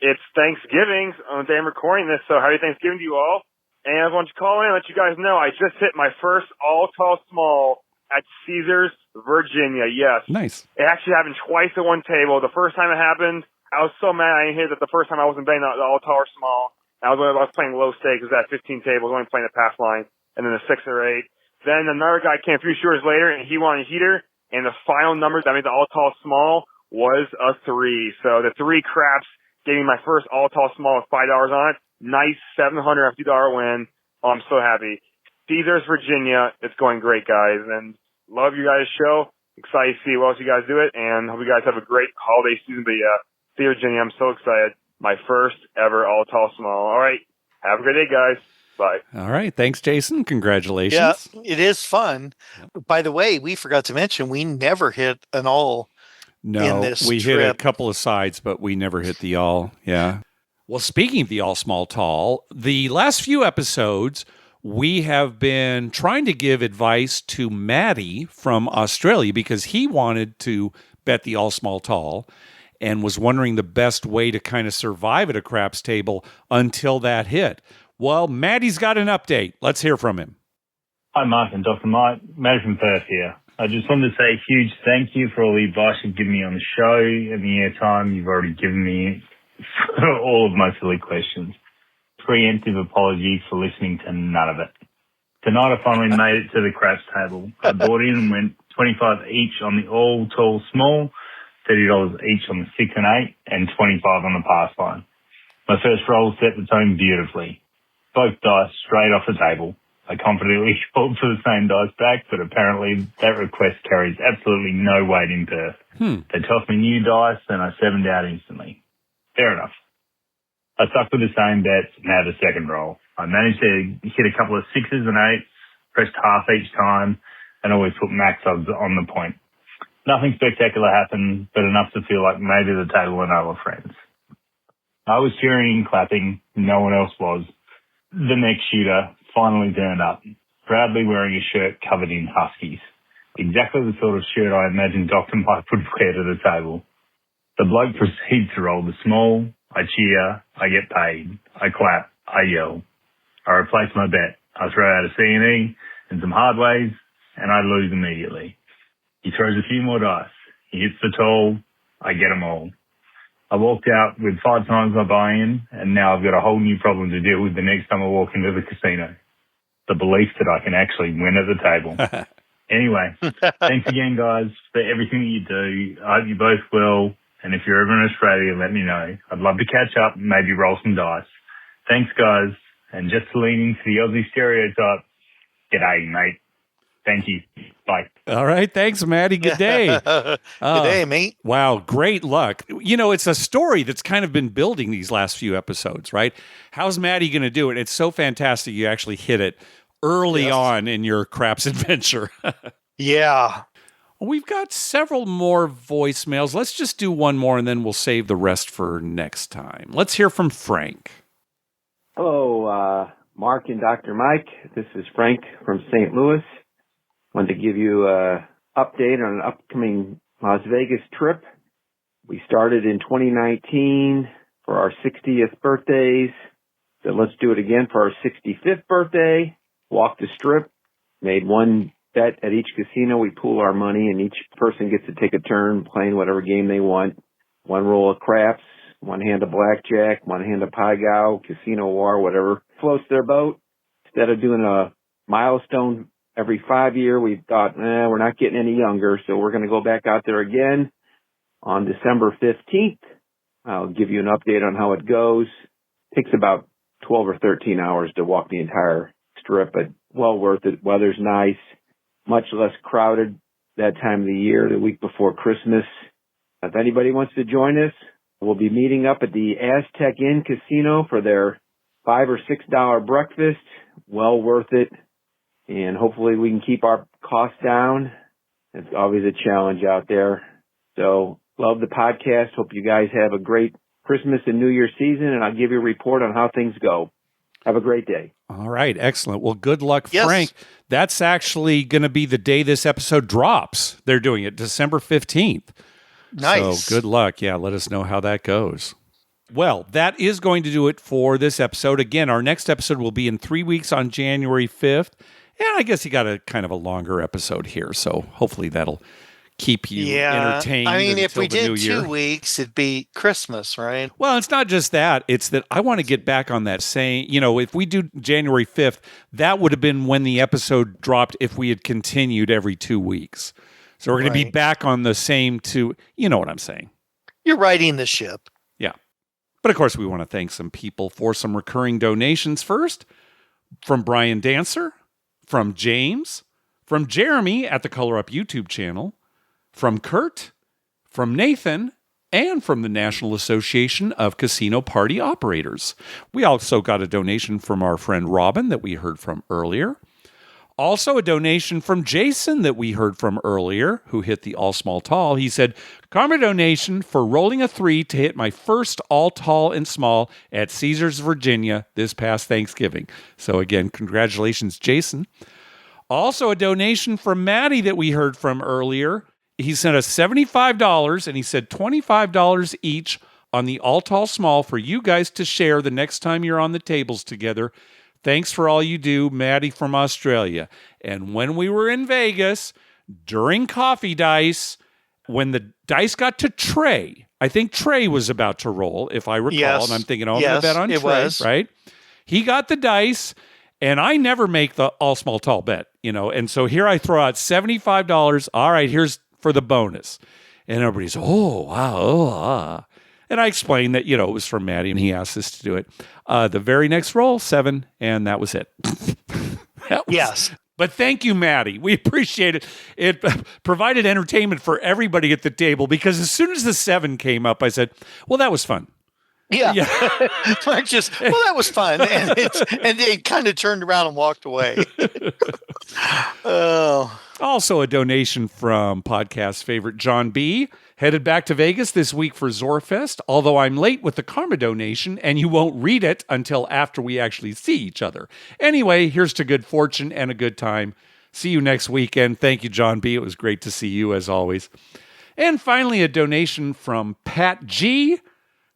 [SPEAKER 10] It's Thanksgiving on the day I'm recording this, so happy Thanksgiving to you all. And I want to call in and let you guys know I just hit my first all tall small at Caesars Virginia, yes.
[SPEAKER 1] Nice.
[SPEAKER 10] It actually happened twice at one table. The first time it happened, I was so mad I didn't hit it the first time I wasn't betting the all tall or small. I was playing low stakes. It was at 15 tables, only playing the pass line, and then a 6 or 8. Then another guy came 3 shorts later, and he wanted a heater, and the final number that made the all tall small was a 3. So the 3 craps gave me my first all tall small with $5 on it. Nice $750 win. Oh, I'm so happy. Caesars, Virginia. It's going great, guys, and love you guys' show. Excited to see what else you guys do it, and hope you guys have a great holiday season. But see Virginia, I'm so excited. My first ever all tall small. All right, have a great day, guys. Bye.
[SPEAKER 1] All right, thanks, Jason. Congratulations.
[SPEAKER 2] Yeah, it is fun. By the way, we forgot to mention we never hit an all.
[SPEAKER 1] No,
[SPEAKER 2] in this
[SPEAKER 1] we
[SPEAKER 2] trip.
[SPEAKER 1] hit a couple of sides, but we never hit the all. Yeah. Well, speaking of the all small tall, the last few episodes, we have been trying to give advice to Maddie from Australia because he wanted to bet the all small tall and was wondering the best way to kind of survive at a craps table until that hit. Well, Maddie's got an update. Let's hear from him.
[SPEAKER 11] Hi, Mark and Dr. Mike. Maddie from Perth here. I just wanted to say a huge thank you for all the advice you've given me on the show and the airtime you've already given me for all of my silly questions. Preemptive apology for listening to none of it. Tonight I finally made it to the craps table. I bought in and went 25 each on the all tall small, $30 each on the 6 and 8, and 25 on the pass line. My first roll set the tone beautifully. Both dice straight off the table. I confidently called for the same dice back, but apparently that request carries absolutely no weight in Perth. They tossed me new dice and I 7'd out instantly. Fair enough. I stuck with the same bets and had a second roll. I managed to hit a couple of 6s and 8s, pressed half each time, and always put max odds on the point. Nothing spectacular happened, but enough to feel like maybe the table and I were friends. I was cheering and clapping. No one else was. The next shooter finally turned up, proudly wearing a shirt covered in huskies. Exactly the sort of shirt I imagined Dr. Mike would wear to the table. The bloke proceeds to roll the small. I cheer. I get paid. I clap. I yell. I replace my bet. I throw out a C&E and some hard ways, and I lose immediately. He throws a few more dice. He hits the tall. I get them all. I walked out with 5 times my buy-in, and now I've got a whole new problem to deal with the next time I walk into the casino. The belief that I can actually win at the table. Anyway, thanks again, guys, for everything that you do. I hope you both will, and if you're ever in Australia, let me know. I'd love to catch up and maybe roll some dice. Thanks, guys, and just to lean into the Aussie stereotype, g'day, mate. Thank you. Bye.
[SPEAKER 1] All right. Thanks, Maddie. Good day.
[SPEAKER 2] Good day, mate.
[SPEAKER 1] Wow. Great luck. You know, it's a story that's kind of been building these last few episodes, right? How's Maddie going to do it? It's so fantastic you actually hit it early on in your craps adventure.
[SPEAKER 2] Yeah.
[SPEAKER 1] We've got several more voicemails. Let's just do one more and then we'll save the rest for next time. Let's hear from Frank.
[SPEAKER 12] Hello, Mark and Dr. Mike. This is Frank from St. Louis. Wanted to give you an update on an upcoming Las Vegas trip. We started in 2019 for our 60th birthdays. So let's do it again for our 65th birthday. Walked the strip, made one bet at each casino. We pool our money and each person gets to take a turn playing whatever game they want. One roll of craps, one hand of blackjack, one hand of pie gow, casino war, whatever floats their boat. Instead of doing a milestone every 5 year, we thought, we're not getting any younger, so we're going to go back out there again on December 15th. I'll give you an update on how it goes. Takes about 12 or 13 hours to walk the entire strip, but well worth it. Weather's nice, much less crowded that time of the year, the week before Christmas. If anybody wants to join us, we'll be meeting up at the Aztec Inn Casino for their $5 or $6 breakfast. Well worth it. And hopefully we can keep our costs down. It's always a challenge out there. So love the podcast. Hope you guys have a great Christmas and New Year season, and I'll give you a report on how things go. Have a great day.
[SPEAKER 1] All right. Excellent. Well, good luck, Frank. That's actually going to be the day this episode drops. They're doing it December 15th.
[SPEAKER 2] Nice.
[SPEAKER 1] So good luck. Yeah, let us know how that goes. Well, that is going to do it for this episode. Again, our next episode will be in 3 weeks on January 5th. And I guess you got a kind of a longer episode here, so hopefully that'll keep you entertained.
[SPEAKER 2] I mean, if we
[SPEAKER 1] until the
[SPEAKER 2] did
[SPEAKER 1] new
[SPEAKER 2] 2
[SPEAKER 1] year.
[SPEAKER 2] weeks, it'd be Christmas, right?
[SPEAKER 1] Well, it's not just that. It's that I want to get back on that saying, you know, if we do January 5th, that would have been when the episode dropped if we had continued every 2 weeks. So we're going to be back on the same two. You know what I'm saying?
[SPEAKER 2] You're riding the ship.
[SPEAKER 1] Yeah. But of course, we want to thank some people for some recurring donations first. From Brian Dancer, from James, from Jeremy at the Color Up YouTube channel, from Kurt, from Nathan, and from the National Association of Casino Party Operators. We also got a donation from our friend Robin that we heard from earlier. Also a donation from Jason that we heard from earlier, who hit the all small tall. He said, karma donation for rolling a 3 to hit my first all tall and small at Caesars, Virginia this past Thanksgiving. So again, congratulations, Jason. Also a donation from Maddie that we heard from earlier. He sent us $75 and he said $25 each on the all tall small for you guys to share the next time you're on the tables together. Thanks for all you do, Maddie from Australia. And when we were in Vegas, during Coffee Dice, when the dice got to Trey, I think Trey was about to roll, if I recall.
[SPEAKER 2] Yes.
[SPEAKER 1] And I'm thinking, I'm going to bet on
[SPEAKER 2] it
[SPEAKER 1] Trey,
[SPEAKER 2] was.
[SPEAKER 1] right? He got the dice, and I never make the all small tall bet, you know. And so here I throw out $75. All right, here's for the bonus. And everybody's, oh, wow, oh, ah. And I explained that, you know, it was from Maddie, and he asked us to do it. The very next roll, 7, and that was it.
[SPEAKER 2] Yes.
[SPEAKER 1] But thank you, Maddie. We appreciate it. It provided entertainment for everybody at the table because as soon as the 7 came up, I said, well, that was fun.
[SPEAKER 2] Yeah. Mark just, well, that was fun. And they kind of turned around and walked away. Oh.
[SPEAKER 1] Also a donation from podcast favorite John B. Headed back to Vegas this week for ZorkFest, although I'm late with the karma donation and you won't read it until after we actually see each other. Anyway, here's to good fortune and a good time. See you next weekend. Thank you, John B. It was great to see you as always. And finally, a donation from Pat G.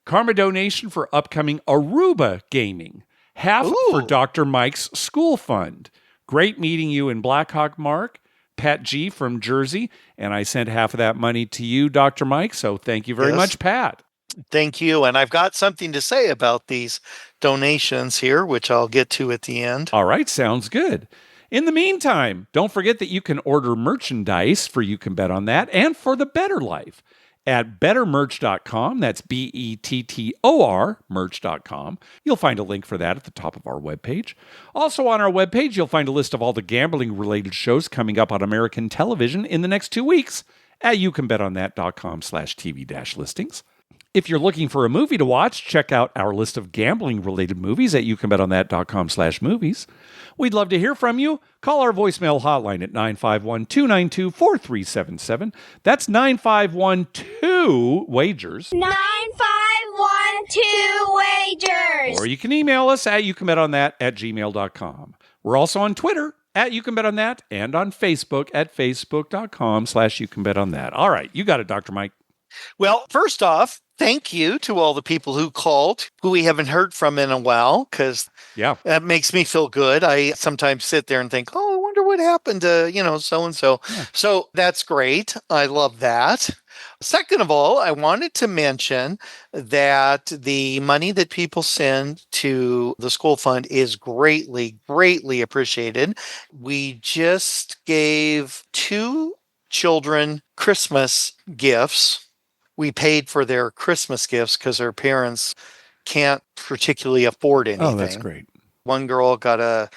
[SPEAKER 1] Karma donation for upcoming Aruba gaming. Half for Dr. Mike's school fund. Great meeting you in Blackhawk, Mark. Pat G. from Jersey, and I sent half of that money to you, Dr. Mike, so thank you very much, Pat.
[SPEAKER 2] Thank you, and I've got something to say about these donations here, which I'll get to at the end.
[SPEAKER 1] All right, sounds good. In the meantime, don't forget that you can order merchandise for You Can Bet on That and for The Better Life at bettermerch.com. That's BETTOR merch.com. You'll find a link for that at the top of our webpage. Also on our webpage, you'll find a list of all the gambling-related shows coming up on American television in the next 2 weeks at youcanbetonThat.com/TV-listings. If you're looking for a movie to watch, check out our list of gambling-related movies at youcanbetonThat.com/movies. We'd love to hear from you. Call our voicemail hotline at 951-292-4377. That's 9512-WAGERS.
[SPEAKER 13] 9512-WAGERS.
[SPEAKER 1] Or you can email us at youcanbetonThat@gmail.com. We're also on Twitter at YouCanBetOnThat and on Facebook at facebook.com/YouCanBetOnThat. All right, you got it, Dr. Mike.
[SPEAKER 2] Well, first off, thank you to all the people who called, who we haven't heard from in a while, because that makes me feel good. I sometimes sit there and think, oh, I wonder what happened to, so-and-so. Yeah. So that's great. I love that. Second of all, I wanted to mention that the money that people send to the school fund is greatly, greatly appreciated. We just gave 2 children Christmas gifts. We paid for their Christmas gifts because their parents can't particularly afford anything.
[SPEAKER 1] Oh, that's great.
[SPEAKER 2] One girl got a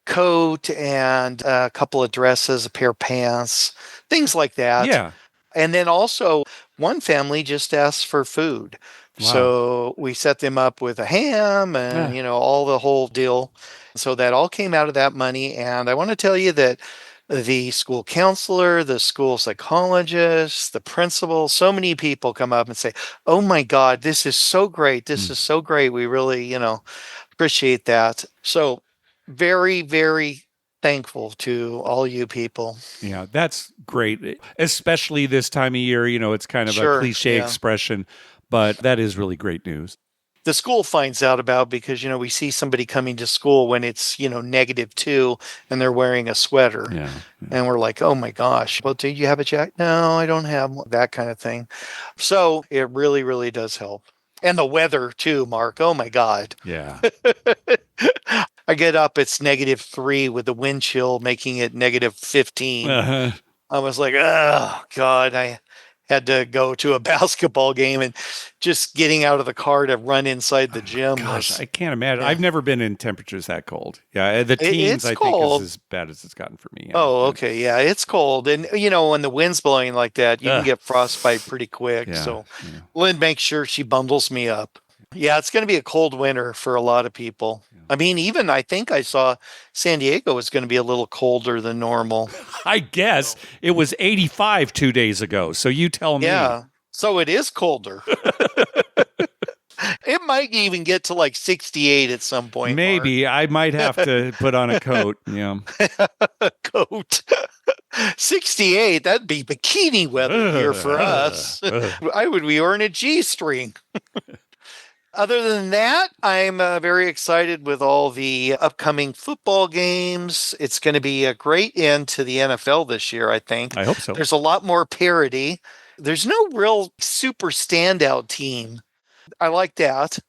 [SPEAKER 2] coat and a couple of dresses, a pair of pants, things like that.
[SPEAKER 1] Yeah.
[SPEAKER 2] And then also one family just asked for food. Wow. So we set them up with a ham and, all the whole deal. So that all came out of that money. And I want to tell you that the school counselor, the school psychologist, the principal, so many people come up and say, oh my God, this is so great. This is so great. We really, appreciate that. So very, very thankful to all you people.
[SPEAKER 1] Yeah, that's great. Especially this time of year, it's kind of a cliche expression, but that is really great news.
[SPEAKER 2] the school finds out about because, we see somebody coming to school when it's, -2 and they're wearing a sweater.
[SPEAKER 1] Yeah.
[SPEAKER 2] And we're like, oh my gosh, well, do you have a jacket? No, I don't have one. That kind of thing. So it really, really does help. And the weather too, Mark. Oh my God.
[SPEAKER 1] Yeah.
[SPEAKER 2] I get up, it's -3 with the wind chill making it -15.
[SPEAKER 1] Uh-huh.
[SPEAKER 2] I was like, oh God, I had to go to a basketball game, and just getting out of the car to run inside the gym.
[SPEAKER 1] Gosh, I can't imagine.
[SPEAKER 2] Yeah.
[SPEAKER 1] I've never been in temperatures that cold. Yeah, the teens,
[SPEAKER 2] it's
[SPEAKER 1] I
[SPEAKER 2] cold.
[SPEAKER 1] think, is as bad as it's gotten for me. Yeah.
[SPEAKER 2] Oh, okay. Yeah, it's cold. And, when the wind's blowing like that, you can get frostbite pretty quick.
[SPEAKER 1] Yeah,
[SPEAKER 2] So
[SPEAKER 1] yeah.
[SPEAKER 2] Lynn makes sure she bundles me up. Yeah, it's going to be a cold winter for a lot of people. I mean, even I think I saw San Diego is going to be a little colder than normal.
[SPEAKER 1] I guess it was 85 2 days ago. So you tell me.
[SPEAKER 2] Yeah, so it is colder. It might even get to like 68 at some point.
[SPEAKER 1] Maybe I might have to put on a coat. Yeah.
[SPEAKER 2] A coat. 68, that'd be bikini weather here for us. I would be wearing a G-string. Other than that, I'm very excited with all the upcoming football games. It's going to be a great end to the NFL this year, I think.
[SPEAKER 1] I hope so.
[SPEAKER 2] There's a lot more parity. There's no real super standout team. I like that.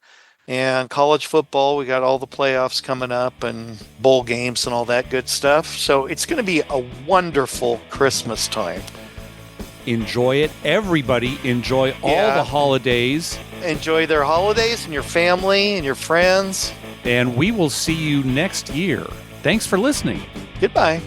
[SPEAKER 2] And college football, we got all the playoffs coming up and bowl games and all that good stuff. So it's going to be a wonderful Christmas time.
[SPEAKER 1] Enjoy it. Everybody enjoy all the holidays.
[SPEAKER 2] Enjoy their holidays and your family and your friends.
[SPEAKER 1] And we will see you next year. Thanks for listening.
[SPEAKER 2] Goodbye.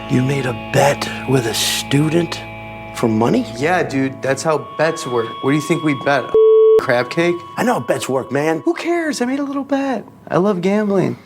[SPEAKER 13] You made a bet with a student for money?
[SPEAKER 14] Yeah, dude, that's how bets work. What do you think we bet? Crab cake?
[SPEAKER 13] I know how bets work, man.
[SPEAKER 14] Who cares? I made a little bet. I love gambling.